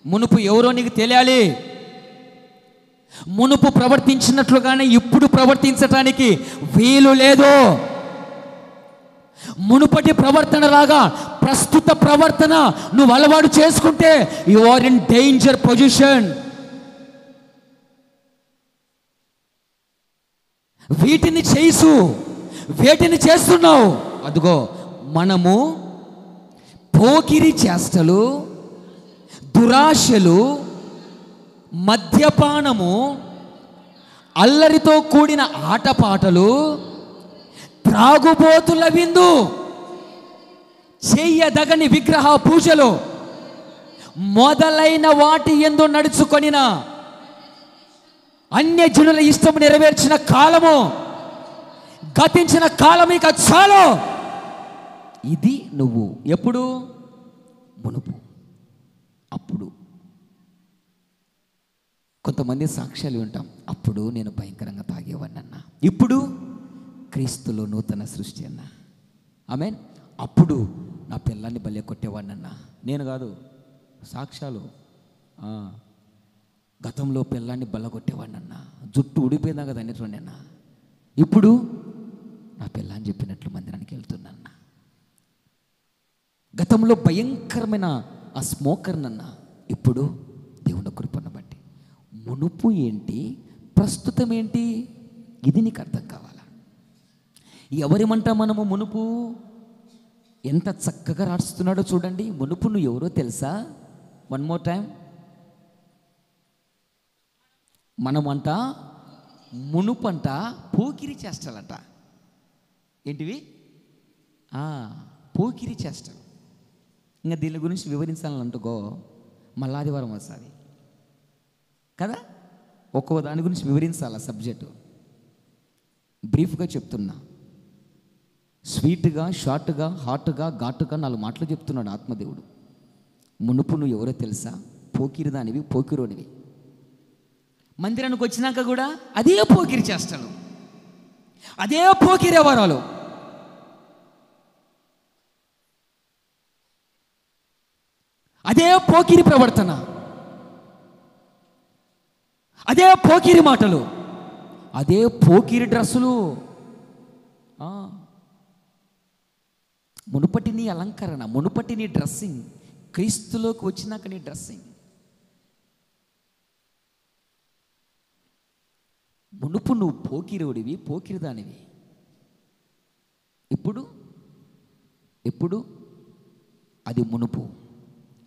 మునుపు ఎవరో నీకు తెలియాలి. మునుపు ప్రవర్తించినట్లుగానే ఇప్పుడు ప్రవర్తించటానికి వీలు లేదు. మునుపటి ప్రవర్తన రాగా ప్రస్తుత ప్రవర్తన నువ్వు అలవాటు చేసుకుంటే you are in danger position. వీటిని చేస్తున్నావు. అదిగో మనము పోకిరి చేష్టలు, దురాశలు, మద్యపానము, అల్లరితో కూడిన ఆటపాటలు, త్రాగుబోతుల విందు, చెయ్యదగని విగ్రహ పూజలు మొదలైన వాటి యందు నడుచుకొనిన అన్యజనుల ఇష్టము నెరవేర్చిన కాలము, గతించిన కాలం ఇక చాలు. ఇది నువ్వు ఎప్పుడు? మునుపు. అప్పుడు కొంతమంది సాక్ష్యాలు వింటాం. అప్పుడు నేను భయంకరంగా తాగేవాడినన్నా, ఇప్పుడు క్రీస్తులో నూతన సృష్టి అన్నా. ఆమేన్. అప్పుడు నా పిల్లాన్ని బలే కొట్టేవాడినన్నా. నేను కాదు, సాక్ష్యాలు. గతంలో పిల్లాన్ని బల్లగొట్టేవాడినన్నా, జుట్టు ఊడిపోయిందా కదా అనేటోడన్నా. ఇప్పుడు నా పిల్లని చెప్పినట్లు మందిరానికి వెళ్తున్నా. గతంలో భయంకరమైన ఆ స్మోకర్నన్నా, ఇప్పుడు దేవుని కృపను బట్టి. మునుపు ఏంటి, ప్రస్తుతం ఏంటి, ఇది నీకు అర్థం కావాలా? ఎవరిమంటా మనము మునుపు? ఎంత చక్కగా రాస్తున్నాడో చూడండి. మునుపు నువ్వు ఎవరో తెలుసా? One more time. మనమంట మునుపంట పోకిరి చేష్టలంట. ఏంటివి? పోకిరి చేష్టలు. ఇంకా దీని గురించి వివరించాలంటుకో మళ్ళా ఆదివారం వస్తుంది కదా. ఒక్కో దాని గురించి వివరించాలి ఆ సబ్జెక్టు. బ్రీఫ్గా చెప్తున్నా, స్వీట్గా, షార్ట్గా, హాట్గా, ఘాటుగా 4 మాటలు చెప్తున్నాడు ఆత్మదేవుడు. మునుపు నువ్వు ఎవరో తెలుసా? పోకిరి దానివి, పోకిరోనివి. మందిరానికి వచ్చినాక కూడా అదే పోకిరి చేష్టలు, అదే పోకిరి వ్యవహారాలు. అదే పోకిరి ప్రవర్తన, అదే పోకిరి మాటలు, అదే పోకిరి డ్రెస్సులు. మునుపటి నీ అలంకరణ, మునుపటి నీ డ్రెస్సింగ్, క్రీస్తులోకి వచ్చినాక నీ డ్రెస్సింగ్. మునుపు నువ్వు పోకిరోడివి, పోకిరిదానివి. ఇప్పుడు అది మునుపు.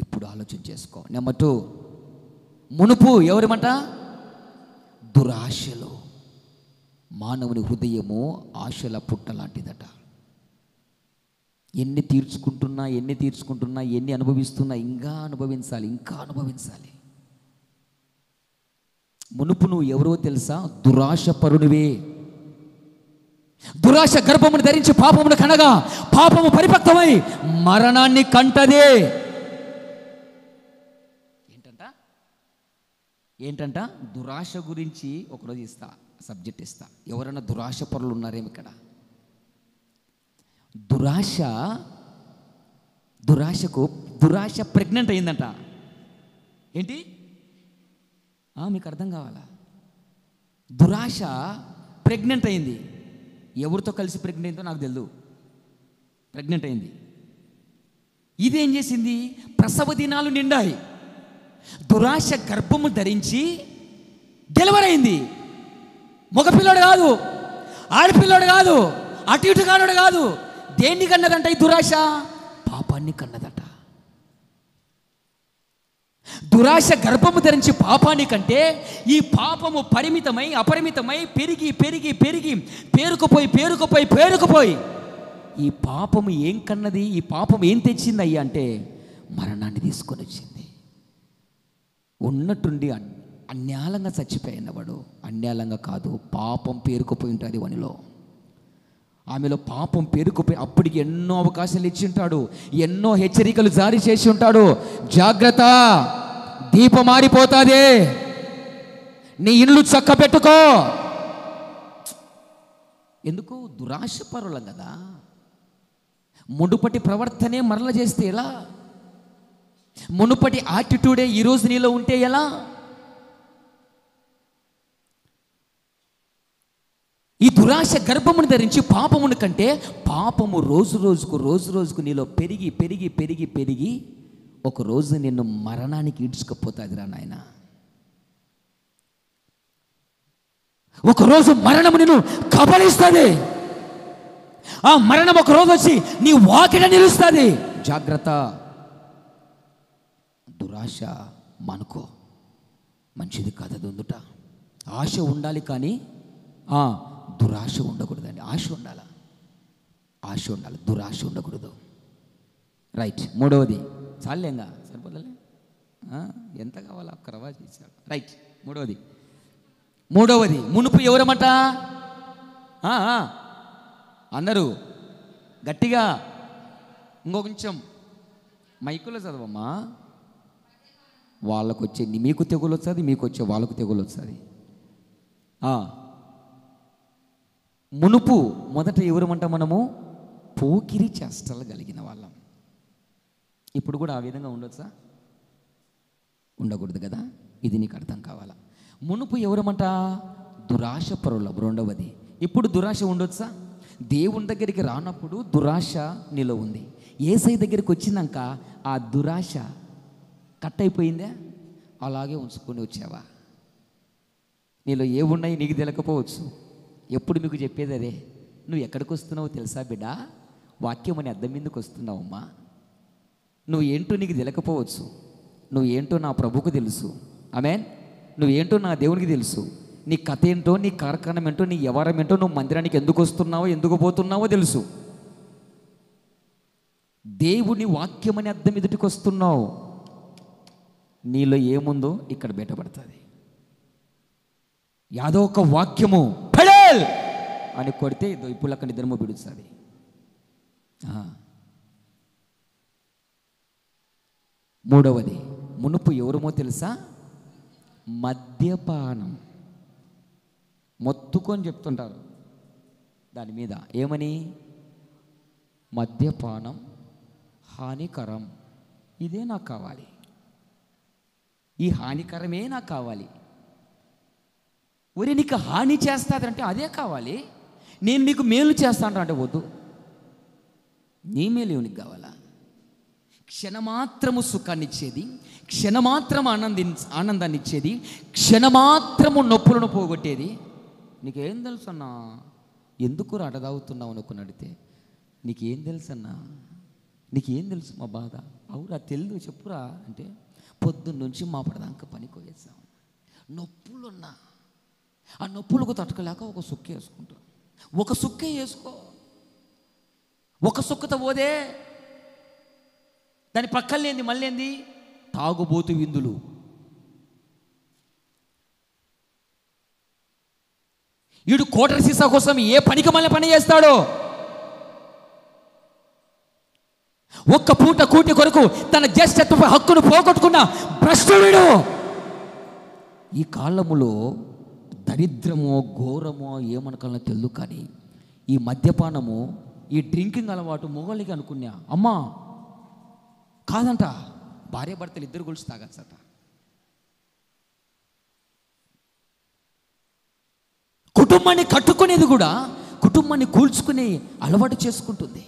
ఇప్పుడు ఆలోచన చేసుకో. నెంబర్ 2, మునుపు ఎవరిమంట? దురాశలు. మానవుని హృదయము ఆశల పుట్ట లాంటిదట. ఎన్ని తీర్చుకుంటున్నా, ఎన్ని అనుభవిస్తున్నా, ఇంకా అనుభవించాలి. మునుపు నువ్వు ఎవరో తెలుసా? దురాశ పరునివే. దురాశ గర్భమును ధరించి పాపమును కనగా పాపము పరిపక్వమై మరణాన్ని కంటదే. ఏంటంట? దురాశ గురించి ఒకరోజు సబ్జెక్ట్ ఇస్తా. ఎవరైనా దురాశ పరులు ఉన్నారేమి ఇక్కడ? దురాశ ప్రెగ్నెంట్ అయిందంట. ఏంటి? మీకు అర్థం కావాలా? దురాశ ప్రెగ్నెంట్ అయింది. ఎవరితో కలిసి ప్రెగ్నెంట్ అయిందో నాకు తెలియదు. ప్రెగ్నెంట్ అయింది. ఇదేం చేసింది? ప్రసవ దినాలు నిండాయి. దురాశ గర్భము ధరించి డెలివరీ అయింది. మగపిల్లడు కాదు, ఆడపిల్లడు కాదు, అటు ఇటు కానుడు కాదు. దేన్ని కన్నదంట ఈ దురాశ? పాపాన్ని కన్నదట. దురాశ గర్భము ధరించి పాపాన్ని కంటే ఈ పాపము పరిమితమై అపరిమితమై పెరిగి పేరుకుపోయి ఈ పాపము ఏం కన్నది? ఈ పాపం ఏం తెచ్చింది అయ్యా అంటే మరణాన్ని తీసుకొని వచ్చింది. ఉన్నట్టుండి అన్యాలంగా చచ్చిపోయిన వాడు, అన్యాలంగా కాదు, పాపం పేరుకుపోయి ఉంటుంది వానిలో. ఆమెలో పాపం పేరుకుపోయి అప్పటికి ఎన్నో అవకాశాలు ఇచ్చి ఉంటాడు, ఎన్నో హెచ్చరికలు జారీ చేసి ఉంటాడు. జాగ్రత్త, దీపం మారిపోతుంది, నీ ఇల్లు చక్క పెట్టుకో. ఎందుకు? దురాశ పరులం కదా. మునుపటి ప్రవర్తనే మరల చేస్తే ఎలా? మునుపటి యాటిట్యూడే ఈరోజు నీలో ఉంటే ఎలా? ఈ దురాశ గర్భమును ధరించి పాపమును కంటే పాపము రోజు రోజుకు నీలో పెరిగి ఒక రోజు నిన్ను మరణానికి ఈడ్చుకుపోతుందిరా నాయన. ఒకరోజు మరణము నిన్ను కబళిస్తుంది. ఆ మరణం ఒక రోజు వచ్చి నీ వాకిట నిలుస్తుంది. జాగ్రత్త. దురాశ మానుకో, మంచిది కాదు అది ఉందుట. ఆశ ఉండాలి కానీ దురాశ ఉండకూడదండి. ఆశ ఉండాలి, ఆశ ఉండాలి, దురాశ ఉండకూడదు. రైట్. మూడవది చాలేంగా సరిపోలే, ఎంత కావాలో అక్కరవా చేశాడు. రైట్. మూడవది మునుపు ఎవరమట అందరూ గట్టిగా ఇంకొంచెం మైకులో చదవమ్మా. వాళ్ళకు వచ్చే మీకు తెగులు వస్తుంది, మీకు వచ్చే వాళ్ళకు తెగులు వస్తుంది. మునుపు మొదట ఎవరమంట మనము పోకిరి చేష్టలు కలిగిన వాళ్ళం. ఇప్పుడు కూడా ఆ విధంగా ఉండొచ్చా? ఉండకూడదు కదా. ఇది నీకు అర్థం కావాలా. మునుపు ఎవరమంట దురాశ పరులం. రెండవది, ఇప్పుడు దురాశ ఉండొచ్చా? దేవుని దగ్గరికి రానప్పుడు దురాశ నీలో ఉంది. యేసయ్య దగ్గరికి వచ్చినాక ఆ దురాశ కట్ అయిపోయిందే, అలాగే ఉంచుకొని వచ్చావా? నీలో ఏమున్నాయి నీకు తెలియకపోవచ్చు. ఎప్పుడు మీకు చెప్పేది అదే. నువ్వు ఎక్కడికి వస్తున్నావో తెలుసా బిడ్డ? వాక్యం అని అద్దం మీదకి వస్తున్నావమ్మా. నువ్వు ఏంటో నీకు తెలియకపోవచ్చు. నువ్వు ఏంటో నా ప్రభుకు తెలుసు. ఆమేన్. నువ్వేంటో నా దేవునికి తెలుసు. నీ కథ ఏంటో, నీ కార్యక్రమం ఏంటో, నీ వ్యవహారం ఏంటో, నువ్వు మందిరానికి ఎందుకు వస్తున్నావో, ఎందుకు పోతున్నావో తెలుసు. దేవుని వాక్యం అని అద్దం ఎదుటికి వస్తున్నావు. నీలో ఏముందో ఇక్కడ బయటపడుతుంది. యాదో ఒక వాక్యము పడేల్ అని కొడితే ఇప్పుడు అక్కడ నిద్రమో బిడుస్తుంది. మూడవది, మునుపు ఎవరమో తెలుసా? మద్యపానం. మొత్తుకొని చెప్తుంటారు దాని మీద ఏమని? మద్యపానం హానికరం. ఇదే నాకు కావాలి, ఈ హానికరమే నాకు కావాలి. ఒరే నీకు హాని చేస్తాదంటే అదే కావాలి. నేను నీకు మేలు చేస్తాను అంటే వద్దు. నీ మేలు నీకు కావాలా? క్షణమాత్రము సుఖాన్ని ఇచ్చేది, క్షణమాత్రము ఆనందాన్ని ఇచ్చేది, క్షణమాత్రము నొప్పులను పోగొట్టేది. నీకేం తెలుసు అన్నా? ఎందుకు అట తాగుతున్నావు అనుకుని అడిగితే నీకేం తెలుసు అన్నా? నీకేం తెలుసు మా బాధ? అవురా తెలుదు చెప్పురా అంటే పొద్దున్న నుంచి మా పడదాక పనికి పోయేసాం. నొప్పులున్నా ఆ నొప్పులకు తట్టుకోలేక ఒక సుక్క వేసుకుంటాం. ఒక సుక్కే వేసుకో. ఒక సుక్కతో పోదే దాని పక్కలేంది మళ్ళీ తాగుబోతు విందులు. వీడు కోటర్ సీసా కోసం ఏ పనికి మళ్ళీ పని చేస్తాడో. ఒక్క పూట కూటి కొరకు తన జ్యేష్ఠత్వ హక్కును పోగొట్టుకున్న భ్రష్టుడు. ఈ కాలములో దరిద్రమో ఘోరమో ఏమనకల్లా తెలుసు, కానీ ఈ మద్యపానము, ఈ డ్రింకింగ్ అలవాటు మొగలికి అనుకున్నా. అమ్మా కాదంట, భార్య భర్తలు ఇద్దరు కలిసి తాగచ్చట. కుటుంబాన్ని కట్టుకునేది కూడా కుటుంబాన్ని కూల్చుకునే అలవాటు చేసుకుంటుంది.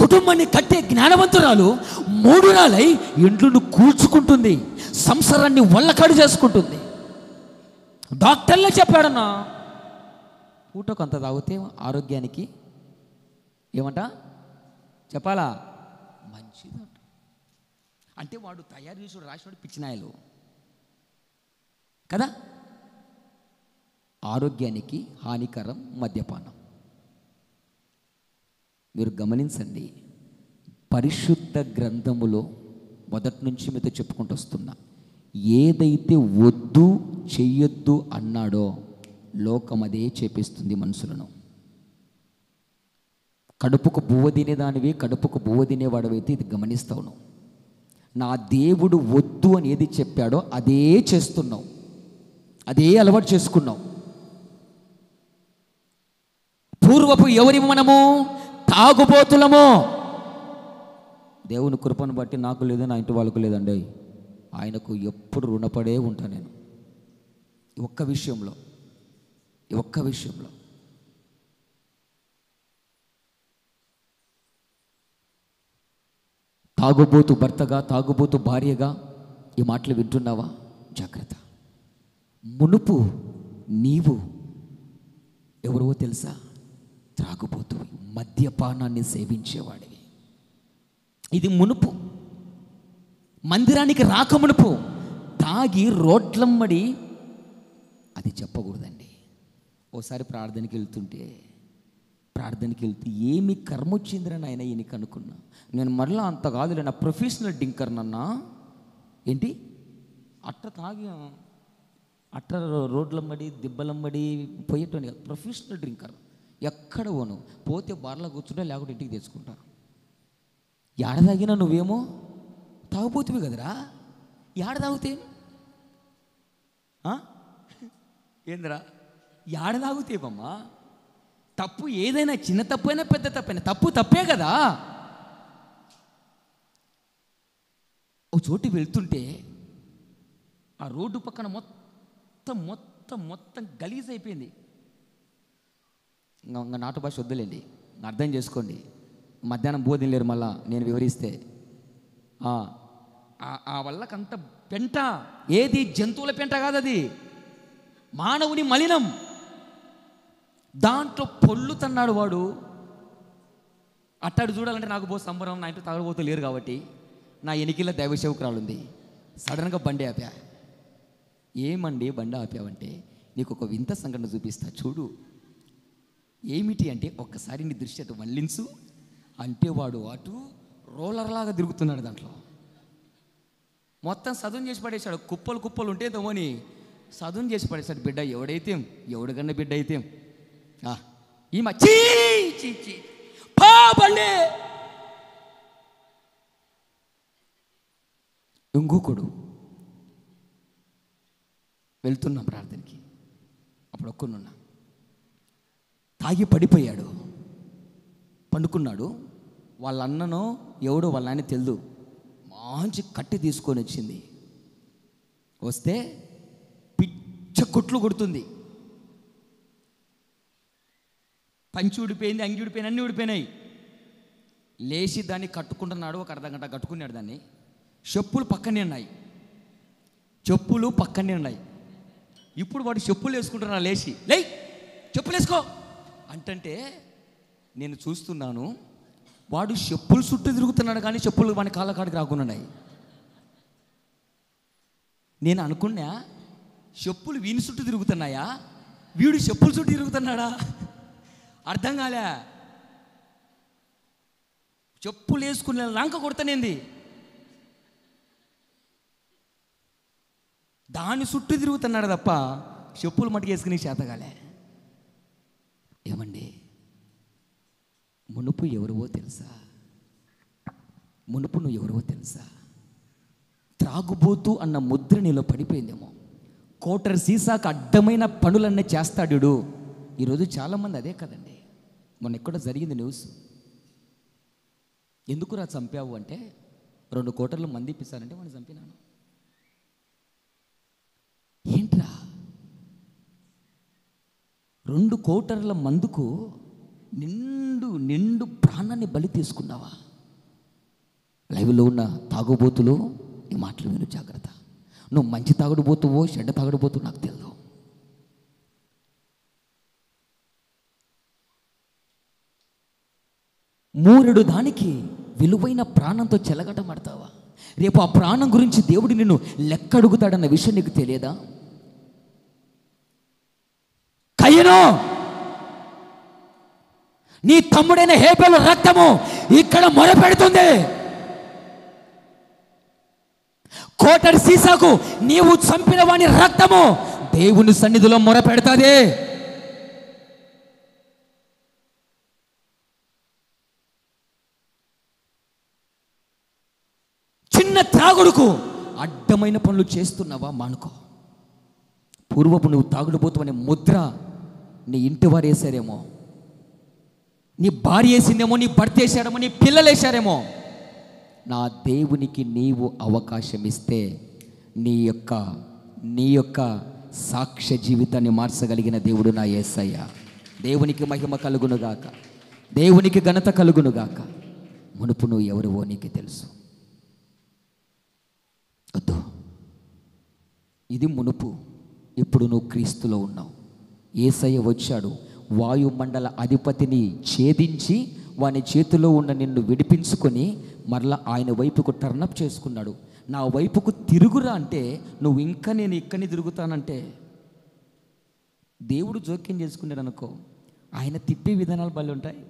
కుటుంబాన్ని కట్టే జ్ఞానవంతురాలు 3 నాళ్ళై ఇండ్లను కూల్చుకుంటుంది, సంసారాన్ని వల్లకాడు చేసుకుంటుంది. డాక్టర్లే చెప్పాడన్నా, పూటకు అంత తాగితే ఆరోగ్యానికి ఏమంట చెప్పాలా మంచిదంట. అంటే వాడు తయారు చేసి రాసివాడు పిచ్చినాయలు కదా. ఆరోగ్యానికి హానికరం మద్యపానం. మీరు గమనించండి, పరిశుద్ధ గ్రంథములో మొదటి నుంచి మీతో చెప్పుకుంటూ వస్తున్నా, ఏదైతే వద్దు చెయ్యొద్దు అన్నాడో లోకం అదే చేపిస్తుంది మనుషులను. కడుపుకు బువ్వ తినేదానివి, కడుపుకు బువ్వ తినేవాడవైతే ఇది గమనిస్తావు. నా దేవుడు వద్దు అని ఏది చెప్పాడో అదే చేస్తున్నావు, అదే అలవాటు చేసుకున్నావు. పూర్వపు ఎవరి మనము తాగుబోతులము. దేవుని కృపను బట్టి నాకు లేదు, నా ఇంటి వాళ్ళకు లేదండి. ఆయనకు ఎప్పుడు రుణపడే ఉంటా నేను. ఈ ఒక్క విషయంలో తాగుబోతు భర్తగా, తాగుబోతు భార్యగా ఈ మాటలు వింటున్నావా? జాగ్రత్త. మునుపు నీవు ఎవరో తెలుసా? త్రాగుబోతువి, మద్యపానాన్ని సేవించేవాడివి. ఇది మునుపు. మందిరానికి రాకమునుపు తాగి రోడ్లమ్మడి, అది చెప్పకూడదండి. ఓసారి ప్రార్థనకి వెళ్తే ఏమి కర్మ వచ్చిందిరా నాయన ఈయనకి అనుకున్నా. నేను మరలా అంత కాదులే, నా ప్రొఫెషనల్ డ్రింకర్ నన్నా. ఏంటి అట్ట తాగి అట్ట రోడ్లమ్మడి దిబ్బలమ్మడి పోయేటోని కాదు, ప్రొఫెషనల్ డ్రింకర్. ఎక్కడ పోతే బార్లో కూర్చుంటే లేకుంటే ఇంటికి తెచ్చుకుంటా. ఏడ తాగినా నువ్వేమో తాగుపోతువి కదరా, ఏడ తాగుతే ఏందిరా, ఏడ తాగుతేవమ్మా? తప్పు ఏదైనా చిన్న తప్పైనా పెద్ద తప్పైనా తప్పు తప్పే కదా. ఓ చోటు వెళ్తుంటే ఆ రోడ్డు పక్కన మొత్తం మొత్తం మొత్తం గలీజ్ అయిపోయింది. ఇంకా నాటు భాష వద్దులేండి, అర్థం చేసుకోండి. మధ్యాహ్నం భోజనం లేరు మళ్ళా నేను వివరిస్తే. ఆ వల్లకంత పెంట, ఏది జంతువుల పెంట కాదు, అది మానవుని మలినం. దాంట్లో పొల్లుతన్నాడు వాడు. అట్టాడు చూడాలంటే నాకు బో సంబరం, నా ఇంట్లో తాగబోతూ లేరు కాబట్టి. నా ఎనికిల దైవసేవకురాలు ఉంది. సడన్గా బండి ఆపా. ఏమండి బండి ఆపావంటే, నీకు ఒక వింత సంఘటన చూపిస్తా చూడు. ఏమిటి అంటే, ఒక్కసారి నీ దృష్టి అటు మళ్ళించు అంటే వాడు అటు రోలర్లాగా తిరుగుతున్నాడు. దాంట్లో మొత్తం సదును చేసి పడేశాడు. కుప్పలు కుప్పలు ఉంటే తమని సదును చేసి పడేశాడు. బిడ్డ ఎవడైతే ఎవడికన్నా బిడ్డ అయితే ఈ బండి. ఇంకొకడు వెళ్తున్నాం ప్రార్థనకి, అప్పుడు ఒక్కనున్నా తాగి పడిపోయాడు, పండుకున్నాడు. వాళ్ళ అన్ననో ఎవడో వాళ్ళ ఆయన తెలుదు, మంచి కట్టి తీసుకొని వచ్చింది. వస్తే పిచ్చ కొట్లు కొడుతుంది. పంచి ఊడిపోయింది, అంగి ఊడిపోయింది, అన్నీ ఊడిపోయినాయి. లేచి దాన్ని కట్టుకుంటున్నాడు. ఒక అర్ధగంట కట్టుకున్నాడు దాన్ని. చెప్పులు పక్కనే ఉన్నాయి, చెప్పులు పక్కనే ఉన్నాయి. ఇప్పుడు వాడు చెప్పులు వేసుకుంటున్నాడు. లేచి లే చెప్పులు వేసుకో అంటే నేను చూస్తున్నాను, వాడు చెప్పులు చుట్టూ తిరుగుతున్నాడు కానీ చెప్పులు వాడి కాళ్ళ కాడికి రాకున్నాయి. నేను అనుకున్నా చెప్పులు వీని చుట్టూ తిరుగుతున్నాయా, వీడు చెప్పుల చుట్టూ తిరుగుతున్నాడా? అర్థం కాలే. చెప్పులు వేసుకునే లంక కొడతానేంది, దాని చుట్టూ తిరుగుతున్నాడు తప్ప చెప్పులు మట్టుకు వేసుకునే చేతగాలే. ఏమండి, మునుపు ఎవరివో తెలుసా? మునుపు నువ్వు ఎవరివో తెలుసా? త్రాగుబోతూ అన్న ముద్ర నీలో పడిపోయిందేమో. కోటర్ సీసాకు అడ్డమైన పనులన్నీ చేస్తాడు. ఈరోజు చాలామంది అదే కదండి. మొన్న ఎక్కడ జరిగింది న్యూస్. ఎందుకురా చంపావు అంటే, 2 కోటర్లు మంది ఇప్పిస్తానంటే వాడిని చంపినాను. ఏంట్రా 2 కోటర్ల మందుకు నిండు ప్రాణాన్ని బలి తీసుకున్నావా? లైవ్లో ఉన్న తాగుబోతులు ఈ మాటలు విను, జాగ్రత్త. నువ్వు మంచి తాగుడుబోతువో చెడ్డ తాగుడుబోతువో నాకు తెలియదు. మూరెడు దానికి విలువైన ప్రాణంతో చెలగటమాడతావా? రేపు ఆ ప్రాణం గురించి దేవుడు నిన్ను లెక్క అడుగుతాడన్న విషయం నీకు తెలియదా? కయ్యను, నీ తమ్ముడైన హేబెలు రక్తము ఇక్కడ మొరపెడుతుంది. కోటరి సీసాకు నీవు చంపిన వాని రక్తము దేవుని సన్నిధిలో మొరపెడతాది. చిన్న త్రాగుడుకు అడ్డమైన పనులు చేస్తున్నావా? మానుకో. పూర్వపు నువ్వు తాగుడుపోతావనే ముద్ర నీ ఇంటి వారు వేశారేమో, నీ భార్య వేసిందేమో, నీ భర్త వేసాడేమో, నీ పిల్లలు వేశారేమో. నా దేవునికి నీవు అవకాశం ఇస్తే నీ యొక్క సాక్ష్య జీవితాన్ని మార్చగలిగిన దేవుడు నా యేసయ్య. దేవునికి మహిమ కలుగునుగాక, దేవునికి ఘనత కలుగునుగాక. మునుపు నువ్వు ఎవరివో నీకు తెలుసు. వద్దు, ఇది మునుపు. ఇప్పుడు నువ్వు క్రీస్తులో ఉన్నావు. యేసయ్య వచ్చాడు, వాయుమండల అధిపతిని ఛేదించి వాని చేతిలో ఉన్న నిన్ను విడిపించుకొని మరలా ఆయన వైపుకు టర్నప్ చేసుకున్నాడు. నా వైపుకు తిరుగురా అంటే నువ్వు ఇంకా నేను ఇక్కడిని తిరుగుతానంటే దేవుడు జోక్యం చేసుకున్నాడు అనుకో, ఆయన తిప్పే విధానాలు బలి ఉంటాయి.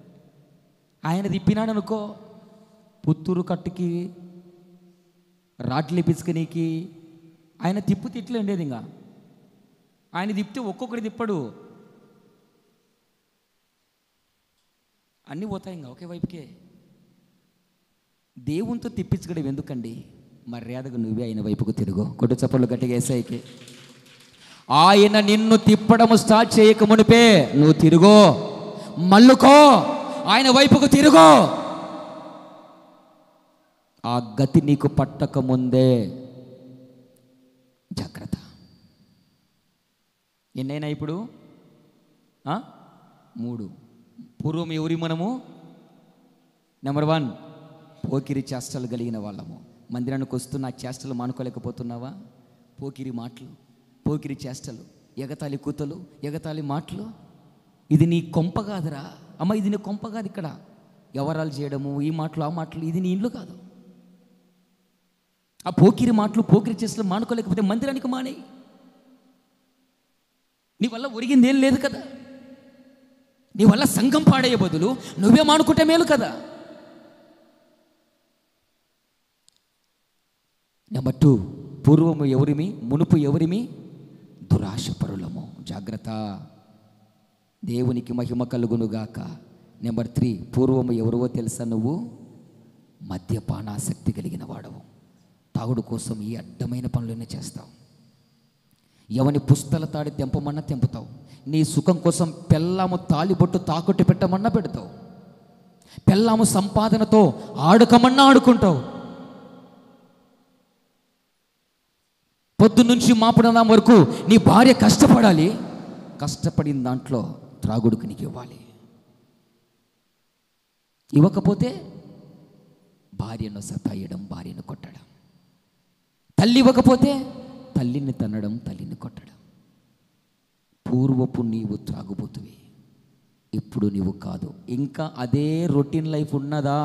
ఆయన తిప్పినాడు అనుకో, పుత్తూరు కట్టుకి రాట్లు పిసుకనీకి ఆయన తిప్పు తిట్లు ఉండేది. ఇంకా ఆయన తిప్పితే ఒక్కొక్కటి తిప్పడు, అన్నీ పోతాయి ఇంకా ఒకే వైపుకే. దేవునితో తిప్పించడం ఎందుకండి? మర్యాదగా నువ్వే ఆయన వైపుకు తిరుగు. కొట్టు చప్పట్లు గట్టిగా యేసయ్యకి. ఆయన నిన్ను తిప్పడము స్టార్ట్ చేయక మునిపే నువ్వు తిరుగో, మల్లుకో, ఆయన వైపుకు తిరుగో. ఆ గతి నీకు పట్టక ముందే జాగ్రత్త. ఎన్నైనా ఇప్పుడు 3. పూర్వం ఎవరి మనము? నెంబర్ 1 పోకిరి చేష్టలు కలిగిన వాళ్ళము. మందిరానికి వస్తున్న ఆ చేష్టలు మానుకోలేకపోతున్నావా? పోకిరి మాటలు, పోకిరి చేష్టలు, ఎగతాళి కూతలు, ఎగతాళి మాటలు. ఇది నీ కొంప కాదురా అమ్మ, ఇది నీ కొంప కాదు. ఇక్కడ వ్యవహారాలు చేయడము, ఈ మాటలు ఆ మాటలు, ఇది నీ ఇల్లు కాదు. ఆ పోకిరి మాటలు, పోకిరి చేష్టలు మానుకోలేకపోతే మందిరానికి మానేయి. నీ వల్ల ఒరిగింది ఏం లేదు కదా. నీ వల్ల సంఘం పాడయ్యే బదులు నువ్వే మానుకుంటే మేలు కదా. నెంబర్ 2 పూర్వము ఎవరిమి, మునుపు ఎవరిమి? దురాశపరులము. జాగ్రత్త, దేవునికి మహిమ కలుగునుగాక. నెంబర్ 3 పూర్వము ఎవరివో తెలుసా? నువ్వు మద్యపానాసక్తి కలిగిన వాడవు. తాగుడు కోసం ఈ అడ్డమైన పనులనే చేస్తావు. ఎవని పుస్తల తాడి తెంపమన్నా తెంపుతావు. నీ సుఖం కోసం పెళ్ళాము తాలిబొట్టు తాకట్టు పెట్టమన్నా పెడతావు. పెళ్ళాము సంపాదనతో ఆడుకమన్నా ఆడుకుంటావు. పొద్దున్నుంచి మాపడన వరకు నీ భార్య కష్టపడాలి. కష్టపడిన దాంట్లో త్రాగుడుకు నీకు ఇవ్వాలి. ఇవ్వకపోతే భార్యను సతాయడం, భార్యను కొట్టడం. తల్లి ఇవ్వకపోతే తల్లిని తన్నడం, తల్లిని కొట్టడం. పూర్వపు నీవు త్రాగుబోతువి, ఇప్పుడు నీవు కాదు. ఇంకా అదే రొటీన్ లైఫ్ ఉన్నదా?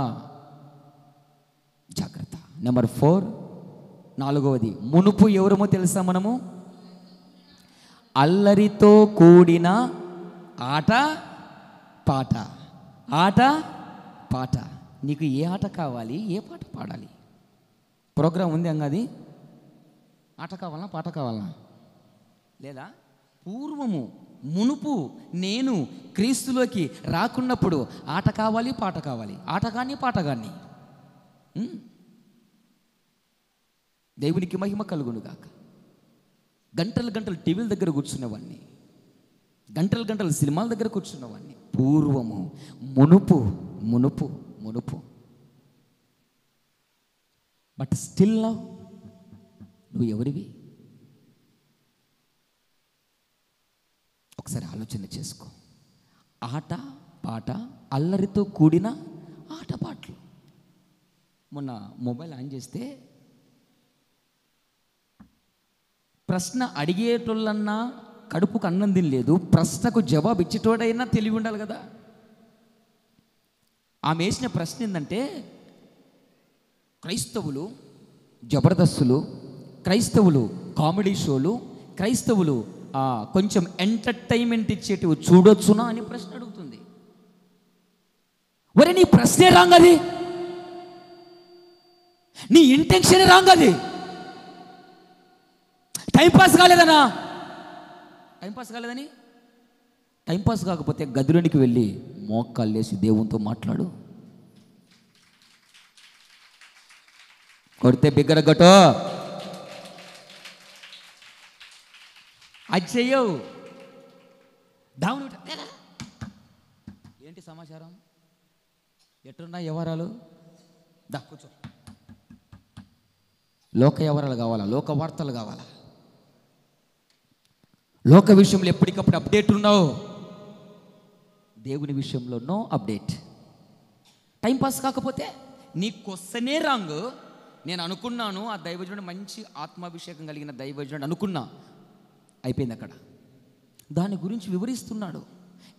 జాగ్రత్త. నెంబర్ 4 4వది మునుపు ఎవరమో తెలుసా? మనము అల్లరితో కూడిన ఆట పాట. ఆట పాట. నీకు ఏ ఆట కావాలి? ఏ పాట పాడాలి? ప్రోగ్రాం ఉంది అంగది. ఆట కావాలనా, పాట కావాలనా? లేదా? పూర్వము, మునుపు నేను క్రీస్తులోకి రాకున్నప్పుడు ఆట కావాలి, పాట కావాలి. ఆట కానీ పాట కానీ. దేవునికి మహిమ కలుగును గాక. గంటలు గంటలు టీవీల దగ్గర కూర్చునేవాడిని, గంటలు గంటలు సినిమాల దగ్గర కూర్చునేవాడిని. పూర్వము, మునుపు, మునుపు, మునుపు. బట్ స్టిల్ నౌ నువ్వు ఎవరివి? ఒకసారి ఆలోచన చేసుకో. ఆట పాట, అల్లరితో కూడిన ఆట పాటలు. మొన్న మొబైల్ ఆన్ చేస్తే ప్రశ్న అడిగేటోళ్ళన్నా కడుపుకు అన్నం తినలేదు, ప్రశ్నకు జవాబు ఇచ్చేటోడైనా తెలివి ఉండాలి కదా. ఆమె వేసిన ప్రశ్న ఏంటంటే, క్రైస్తవులు జబర్దస్తులు, క్రైస్తవులు కామెడీ షోలు, క్రైస్తవులు కొంచెం ఎంటర్టైన్మెంట్ ఇచ్చేటివి చూడొచ్చునా అని ప్రశ్న అడుగుతుంది. ఒరే నీ ప్రశ్నే రాంగ్, అది నీ ఇంటెన్షన్ రాంగ్. అది టైంపాస్ కాలేదనా? టైంపాస్ కాలేదని? టైంపాస్ కాకపోతే గదిలోనికి వెళ్ళి మోకాళ్ళు వేసి దేవునితో మాట్లాడు. కొడితే బిగ్గరగటో అది చెయ్యవు. దావును ఏంటి సమాచారం? ఎట్టున్నా వ్యవహారాలు? దా కూర్చో. లోక వ్యవహారాలు కావాలా? లోక వార్తలు కావాలా? లోక విషయంలో ఎప్పటికప్పుడు అప్డేట్ ఉన్నావు. దేవుని విషయంలో నో అప్డేట్. టైంపాస్ కాకపోతే నీ క్వశ్చనే రాంగ్. నేను అనుకున్నాను ఆ దైవజనుడు మంచి ఆత్మాభిషేకం కలిగిన దైవజనుడు అనుకున్నా, అయిపోయింది అక్కడ. దాని గురించి వివరిస్తున్నాడు,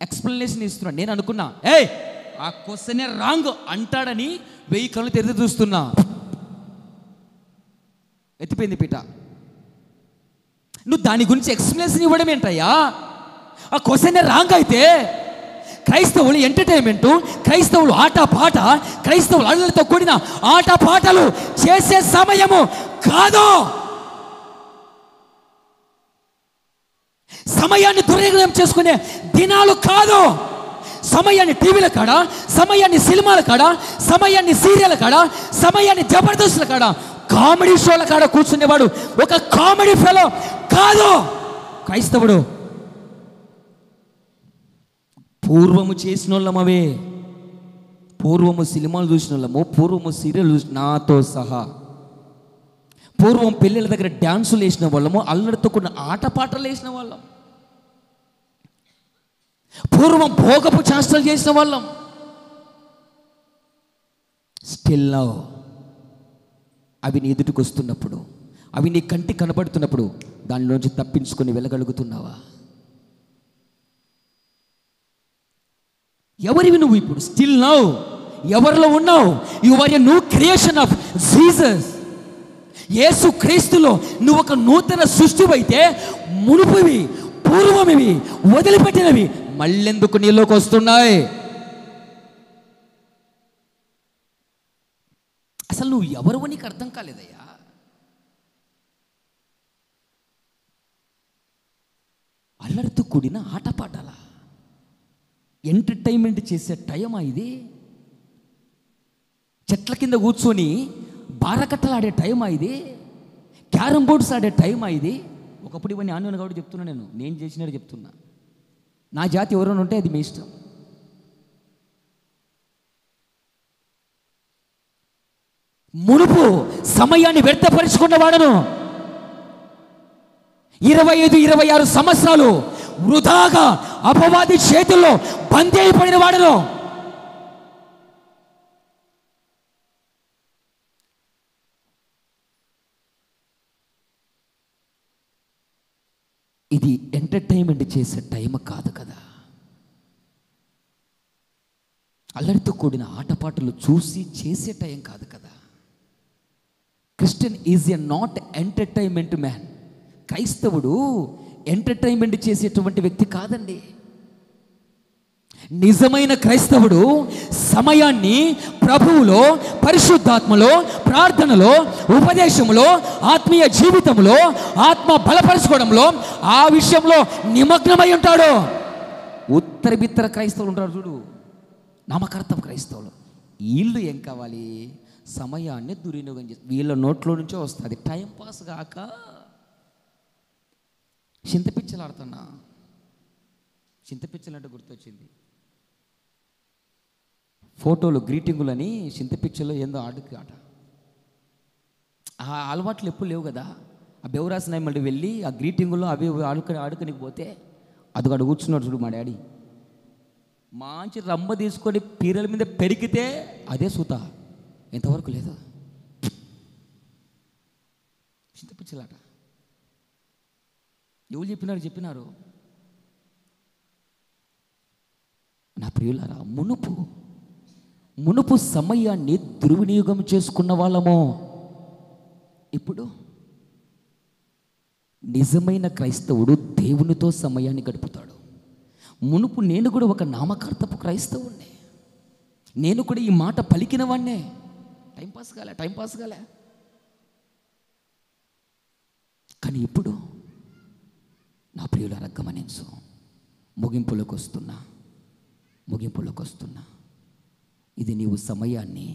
ఎక్స్ప్లెనేషన్ ఇస్తున్నాడు. నేను అనుకున్నా ఆ క్వశ్చనే రాంగ్ అంటాడని 1000 కళ్ళు తెరిచి చూస్తున్నా. ఎత్తిపోయింది పీట. నువ్వు దాని గురించి ఎక్స్ప్లెనేషన్ ఇవ్వడం ఏంటయ్యా? ఆ క్వశ్చనే రాంగ్ అయితే క్రైస్తవులు ఎంటర్టైన్మెంటు, క్రైస్తవులు ఆట పాట, క్రైస్తవులు అల్లరితో కూడిన ఆట పాటలు చేసే సమయము కాదు. సమయాన్ని దుర్వినియోగం చేసుకునే దినాలు కాదు. సమయాన్ని టీవీల కాడ, సమయాన్ని సినిమాల కాడ, సమయాన్ని సీరియల్ కాడ, సమయాన్ని జబర్దస్తుల కాడ, కామెడీ షోల కాడ కూర్చునేవాడు ఒక కామెడీ ఫెలో కాదు క్రైస్తవుడు. పూర్వము చేసిన వాళ్ళమవే, పూర్వము సినిమాలు చూసిన వాళ్ళము, పూర్వము సీరియల్ చూసిన నాతో సహా, పూర్వం పెళ్ళిళ్ళ దగ్గర డ్యాన్సులు వేసిన వాళ్ళము, అల్లరితో కూడిన ఆటపాటలు వేసిన వాళ్ళం, పూర్వం భోగపు చేష్టలు చేసిన వాళ్ళం. స్టిల్ నౌ అవి నీ ఎదుటికి వస్తున్నప్పుడు, అవి నీ కంటికి కనబడుతున్నప్పుడు దానిలోంచి తప్పించుకొని వెళ్ళగలుగుతున్నావా? ఎవరివి నువ్వు ఇప్పుడు? స్టిల్ నౌ ఎవరిలో ఉన్నావు? You are a new creation of Jesus. Yesu క్రీస్తులో నువ్వు ఒక నూతన సృష్టివైతే మునుపువి, పూర్వమివి, వదిలిపెట్టినవి మళ్ళెందుకు నీలోకి వస్తున్నాయి? అసలు నువ్వు ఎవరు నీకు అర్థం కాలేదయ్యా. అల్లరితో కూడిన ఆటపాటల ఎంటర్టైన్మెంట్ చేసే టైమా ఇది? చెట్ల కింద కూర్చొని బారకట్టలు ఆడే టైమా ఇది? క్యారమ్ బోర్డ్స్ ఆడే టైమా ఇది? ఒకప్పుడు ఇవన్నీ ఆన్లైన్ కాబట్టి చెప్తున్నా, నేను చేసినట్టు చెప్తున్నా. నా జాతి ఎవరైనా ఉంటే అది మీ ఇష్టం. మునుపు సమయాన్ని వ్యర్థపరుచుకున్న వాడను 25-26 సంవత్సరాలు వృధాగా అపవాది చేతుల్లో బందీ అయిపోయిన వాడను. ఇది ఎంటర్టైన్మెంట్ చేసే టైం కాదు కదా. అల్లరితో కూడిన ఆటపాటలు చూసి చేసే టైం కాదు కదా. Christian is a not entertainment man. క్రైస్తవుడు ఎంటర్టైన్మెంట్ చేసేటువంటి వ్యక్తి కాదండి. నిజమైన క్రైస్తవుడు సమయాన్ని ప్రభువులో, పరిశుద్ధాత్మలో, ప్రార్థనలో, ఉపదేశంలో, ఆత్మీయ జీవితంలో, ఆత్మ బలపరచుకోవడంలో, ఆ విషయంలో నిమగ్నమై ఉంటాడు. ఉత్తర బిత్తర క్రైస్తవులు ఉంటారు చూడు, నామకార్థం క్రైస్తవులు. వీళ్ళు ఏం కావాలి? సమయాన్ని దుర్వినియోగం చేసి వీళ్ళ నోట్లో నుంచో వస్తుంది. టైం పాస్ కాక చింతపిచ్చలు ఆడుతున్నా. చింతపిచ్చలు అంటే గుర్తొచ్చింది. ఫోటోలు గ్రీటింగులు అని చింతపిచ్చలో ఏందో ఆట. ఆ అలవాట్లు ఎప్పుడు లేవు కదా. ఆ బెవరాసిన మళ్ళీ వెళ్ళి ఆ గ్రీటింగులో అవి ఆడుకనికి పోతే అదిగడు కూర్చున్నాడు చూడు మా డాడీ. మంచి రంబ తీసుకొని పీరల మీద పెరిగితే అదే సూత. ఎంతవరకు లేదు చింతపిచ్చలాట. ఎవరు చెప్పినారు? నా ప్రియులారా, మునుపు సమయాన్ని దుర్వినియోగం చేసుకున్న వాళ్ళము. ఇప్పుడు నిజమైన క్రైస్తవుడు దేవునితో సమయాన్ని గడుపుతాడు. మునుపు నేను కూడా ఒక నామకార్థపు క్రైస్తవుడిని. నేను కూడా ఈ మాట పలికిన వాడినే. టైంపాస్ కాలే. కానీ ఇప్పుడు నా ప్రియులారా గమనించు, ముగింపులోకి వస్తున్నా. ఇది నీవు సమయాన్ని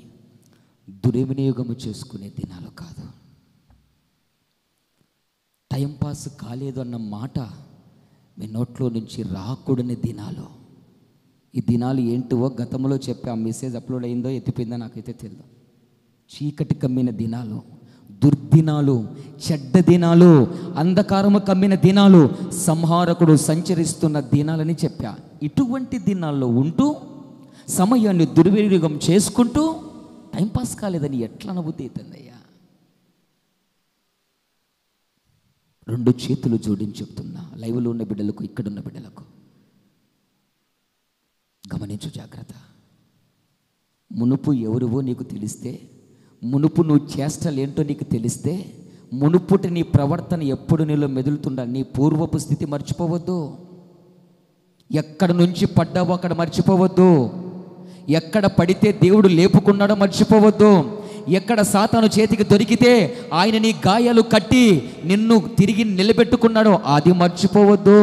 దుర్వినియోగము చేసుకునే దినాలు కాదు. టైంపాస్ కాలేదు అన్న మాట మీ నోట్లో నుంచి రాకూడని దినాలు. ఈ దినాలు ఏంటివో గతంలో చెప్పి ఆ మెసేజ్ అప్లోడ్ అయిందో ఎత్తిపోయిందో నాకైతే తెలియదు. చీకటి కమ్మిన దినాలు, దుర్దినాలు, చెడ్డ దినాలు, అంధకారము కమ్మిన దినాలు, సంహారకుడు సంచరిస్తున్న దినాలని చెప్పా. ఇటువంటి దినాల్లో ఉంటూ సమయాన్ని దుర్వినియోగం చేసుకుంటూ టైంపాస్ కాలేదని ఎట్లా అనుభూతి అవుతుందయ్యా? 2 చేతులు జోడించి చెప్తున్నా, లైవ్లో ఉన్న బిడ్డలకు, ఇక్కడున్న బిడ్డలకు, గమనించు జాగ్రత్త. మునుపు ఎవరువో నీకు తెలిస్తే, మునుపు నువ్వు చేష్టలేంటో నీకు తెలిస్తే, మునుపుటి నీ ప్రవర్తన ఎప్పుడు నీలో మెదులుతుండాలి. నీ పూర్వపు స్థితి మర్చిపోవద్దు. ఎక్కడ నుంచి పడ్డావో అక్కడ మర్చిపోవద్దు. ఎక్కడ పడితే దేవుడు లేపుకున్నాడో మర్చిపోవద్దు. ఎక్కడ సాతాను చేతికి దొరికితే ఆయన నీ గాయాలు కట్టి నిన్ను తిరిగి నిలబెట్టుకున్నాడో అది మర్చిపోవద్దు.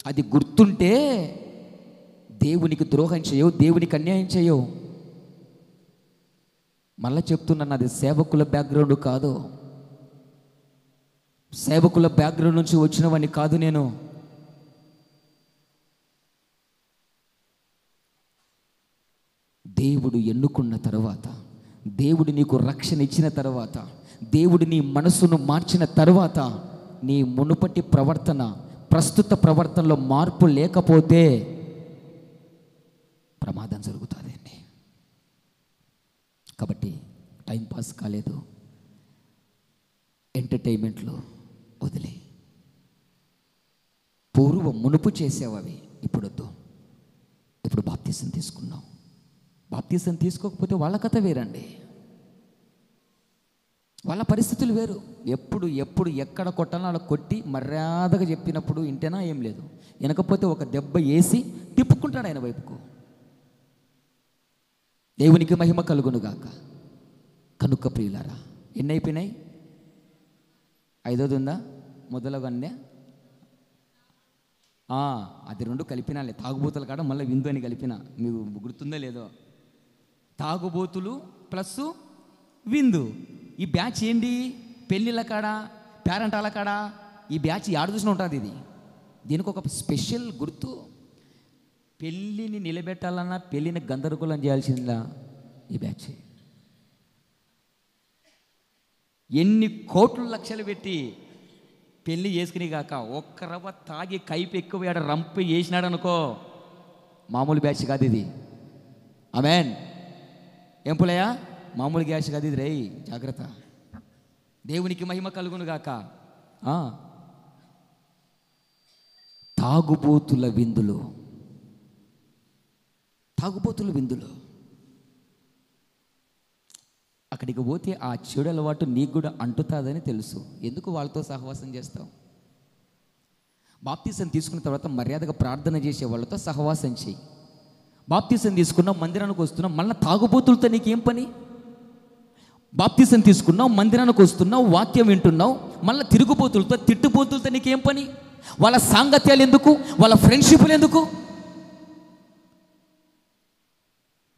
అది గుర్తుంటే దేవునికి ద్రోహం చేయవు, దేవునికి అన్యాయం చేయవు. మళ్ళీ చెప్తున్నాను, అది సేవకుల బ్యాక్గ్రౌండ్ కాదు, సేవకుల బ్యాక్గ్రౌండ్ నుంచి వచ్చినవని కాదు. నేను దేవుడు ఎన్నుకున్న తర్వాత, దేవుడు నీకు రక్షణ ఇచ్చిన తర్వాత, దేవుడు నీ మనసును మార్చిన తర్వాత, నీ మునుపటి ప్రవర్తన ప్రస్తుత ప్రవర్తనలో మార్పు లేకపోతే ప్రమాదం జరుగుతుందండి. కాబట్టి టైంపాస్ కాలేదు, ఎంటర్టైన్మెంట్లో వదిలే. పూర్వం మునుపు చేసేవవి ఇప్పుడు వద్దు. ఇప్పుడు బాప్తీసం తీసుకున్నావు. బాప్తీసం తీసుకోకపోతే వాళ్ళ కథ వేరండి, వాళ్ళ పరిస్థితులు వేరు. ఎప్పుడు ఎక్కడ కొట్టాలో అలా కొట్టి మర్యాదగా చెప్పినప్పుడు ఇంటేనా ఏం లేదు, వెనకపోతే ఒక దెబ్బ వేసి తిప్పుకుంటాడు ఆయన వైపుకు. దేవునికి మహిమ కలుగునుగాక. కనుక ప్రియులారా, ఎన్ని అయిపోయినాయి? 5వ ఉందా? మొదలవన్నే అది 2 కలిపినాలే. తాగుబోతుల కాడ మళ్ళీ విందు అని కలిపిన, మీకు గుర్తుందో లేదో. తాగుబోతులు ప్లస్ విందు. ఈ బ్యాచ్ ఏంటి? పెళ్ళిళ్ళ కాడ, పేరెంటాల కాడ ఈ బ్యాచ్ ఆడ చూసిన ఉంటుంది. ఇది దీనికి ఒక స్పెషల్ గుర్తు. పెళ్ళిని నిలబెట్టాలన్నా, పెళ్ళిని గందరగోళం చేయాల్సిందా ఈ బ్యాచ్. ఎన్ని కోట్లు లక్షలు పెట్టి పెళ్ళి చేసుకుని కాక ఒక్క రవ్వ తాగి కైపు ఎక్కువ రంపు వేసినాడు అనుకో, మామూలు బ్యాచ్ కాదు ఇది. ఆమేన్. ఏం పులయ్య, మామూలు గ్యాస్ కాదు ఇది. రేయ్ జాగ్రత్త. దేవునికి మహిమ కలుగును గాక. తాగుబోతుల విందులు, తాగుబోతుల విందులు. అక్కడికి పోతే ఆ చెడు అలవాటు నీకు కూడా అంటుతుందని తెలుసు. ఎందుకు వాళ్ళతో సహవాసం చేస్తావు? బాప్తీసం తీసుకున్న తర్వాత మర్యాదగా ప్రార్థన చేసే వాళ్ళతో సహవాసం చేయి. బాప్తీసం తీసుకున్నావు, మందిరానికి వస్తున్నావు, మళ్ళీ తాగుబోతులతో నీకేం పని? బాప్తీసం తీసుకున్నావు, మందిరానికి వస్తున్నావు, వాక్యం వింటున్నావు, మళ్ళీ తిరుగుబోతులతో, తిట్టుబోతులతో నీకేం పని? వాళ్ళ సాంగత్యాలు ఎందుకు? వాళ్ళ ఫ్రెండ్షిప్లు ఎందుకు?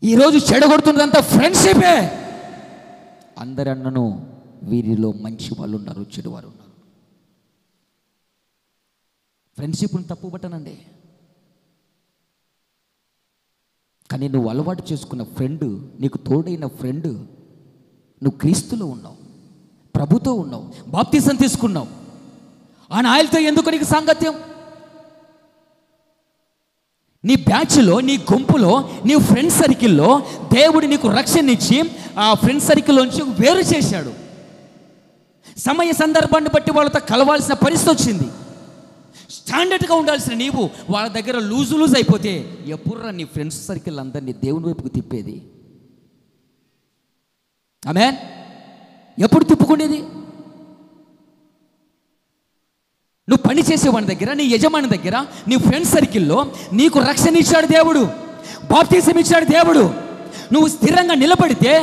ఈరోజు చెడగొడుతున్నదంతా ఫ్రెండ్షిపే. అందరి అన్నను వీరిలో మంచి వాళ్ళు ఉన్నారు, చెడు వారు ఉన్నారు. ఫ్రెండ్షిప్ని తప్పుపట్టనండి, కానీ నువ్వు అలవాటు చేసుకున్న ఫ్రెండ్, నీకు తోడైన ఫ్రెండ్, నువ్వు క్రీస్తులో ఉన్నావు, ప్రభుతో ఉన్నావు, బాప్తీసం తీసుకున్నావు, ఆయన ఆయనతో ఎందుకు నీకు సాంగత్యం? నీ బ్యాచ్లో, నీ గుంపులో, నీ ఫ్రెండ్ సర్కిల్లో దేవుడు నీకు రక్షణ ఇచ్చి ఆ ఫ్రెండ్ సర్కిల్లోంచి వేరు చేశాడు. సమయ సందర్భాన్ని బట్టి వాళ్ళతో కలవాల్సిన పరిస్థితి వచ్చింది. స్టాండర్డ్గా ఉండాల్సిన నీవు వాళ్ళ దగ్గర లూజ్ అయిపోతే ఎప్పుడురా నీ ఫ్రెండ్స్ సర్కిల్ అందరినీ దేవుని వైపుకు తిప్పేది? ఆమేన్. ఎప్పుడు తిప్పుకునేది? నువ్వు పని చేసేవాడి దగ్గర, నీ యజమాని దగ్గర, నీ ఫ్రెండ్ సర్కిల్లో నీకు రక్షణ ఇచ్చాడు దేవుడు, బాప్తీసం ఇచ్చాడు దేవుడు. నువ్వు స్థిరంగా నిలబడితే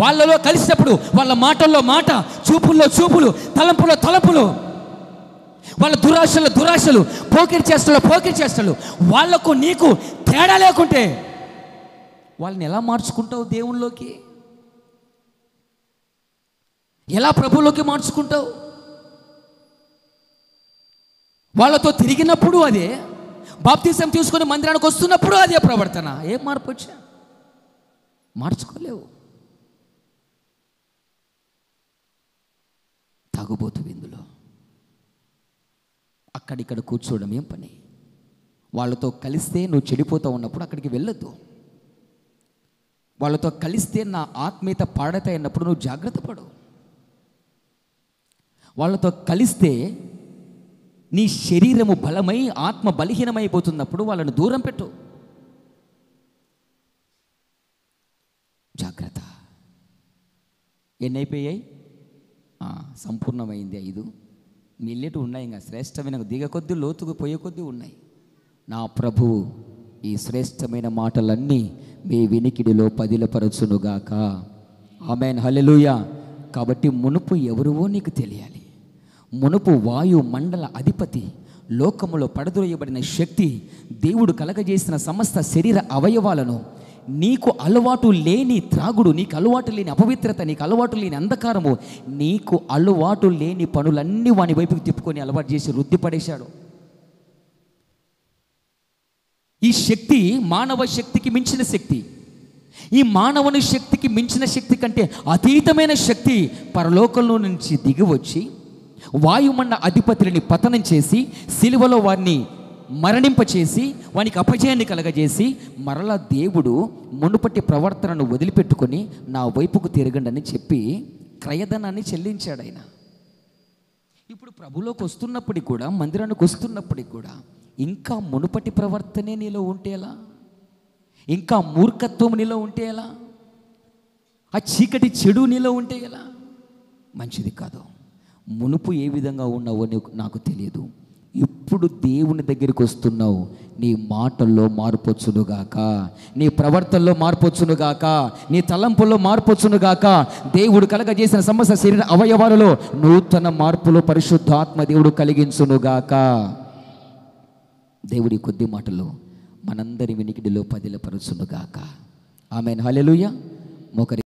వాళ్ళలో కలిసినప్పుడు వాళ్ళ మాటల్లో మాట, చూపుల్లో చూపులు, తలంపులో తలంపులు, వాళ్ళ దురాశలు దురాశలు, పోకిరి చేష్టలు, వాళ్లకు నీకు తేడా లేకుంటే వాళ్ళని ఎలా మార్చుకుంటావు? దేవునిలోకి ఎలా ప్రభులోకి మార్చుకుంటావు? వాళ్ళతో తిరిగినప్పుడు అదే, బాప్తీసం తీసుకొని మందిరానికి వస్తున్నప్పుడు అదే ప్రవర్తన. ఏం మార్పు వచ్చా? మార్చుకోలేవు. తాగుబోతు విందులో అక్కడిక్కడ కూర్చోవడం ఏం పని? వాళ్ళతో కలిస్తే నువ్వు చెడిపోతూ ఉన్నప్పుడు అక్కడికి వెళ్ళొద్దు. వాళ్ళతో కలిస్తే నా ఆత్మీయత పాడతాయి అన్నప్పుడు నువ్వు జాగ్రత్త పడు. వాళ్ళతో కలిస్తే నీ శరీరము బలమై ఆత్మ బలహీనమైపోతున్నప్పుడు వాళ్ళని దూరం పెట్టు. ఎన్ని అయిపోయాయి? సంపూర్ణమైంది 5. మిల్లెటు ఉన్నాయి, ఇంకా శ్రేష్టమైన దిగ కొద్దీ లోతుకు పోయే కొద్దీ ఉన్నాయి. నా ప్రభువు ఈ శ్రేష్టమైన మాటలన్నీ మీ వినికిడిలో పదిలపరచునుగాక. ఆమేన్, హల్లెలూయా. కాబట్టి మునుపు ఎవరువో నీకు తెలియాలి. మునుపు వాయు మండల అధిపతి, లోకములో పడద్రోయబడిన శక్తి, దేవుడు కలగజేసిన సమస్త శరీర అవయవాలను, నీకు అలవాటు లేని త్రాగుడు, నీకు అలవాటు లేని అపవిత్రత, నీకు అలవాటు లేని అంధకారము, నీకు అలవాటు లేని పనులన్నీ వాని వైపుకి తిప్పుకొని అలవాటు చేసి రుద్దిపడేశాడు. ఈ శక్తి మానవ శక్తికి మించిన శక్తి. ఈ మానవుని శక్తికి మించిన శక్తి కంటే అతీతమైన శక్తి పరలోకంలో నుంచి దిగి వచ్చి వాయుమండ అధిపతులని పతనం చేసి సిలువలో వారిని మరణింపచేసి వానికి అపజయాన్ని కలగజేసి మరలా దేవుడు మునుపటి ప్రవర్తనను వదిలిపెట్టుకొని నా వైపుకు తిరగండి అని చెప్పి క్రయధనాన్ని చెల్లించాడు ఆయన. ఇప్పుడు ప్రభులోకి వస్తున్నప్పటికి కూడా, మందిరానికి వస్తున్నప్పటికి కూడా ఇంకా మునుపటి ప్రవర్తనే నీలో ఉంటే ఎలా? ఇంకా మూర్ఖత్వం నీలో ఉంటే ఎలా? ఆ చీకటి చెడు నీలో ఉంటే ఎలా? మంచిది కాదు. మునుపు ఏ విధంగా ఉన్నావో నాకు తెలియదు. ఇప్పుడు దేవుని దగ్గరికి వస్తున్నావు, నీ మాటల్లో మార్పు వచ్చునుగాక, నీ ప్రవర్తనలో మార్పు వచ్చునుగాక, నీ తలంపుల్లో మార్పు వచ్చునుగాక. దేవుడు కలగజేసిన సమస్త శరీర అవయవాలలో నూతన మార్పులు పరిశుద్ధాత్మ దేవుడు కలిగించునుగాక. దేవుడి కొద్ది మాటలు మనందరి వినికిడిలో పదిలపరచునుగాక. ఆమేన్, హల్లెలూయా. మోకరి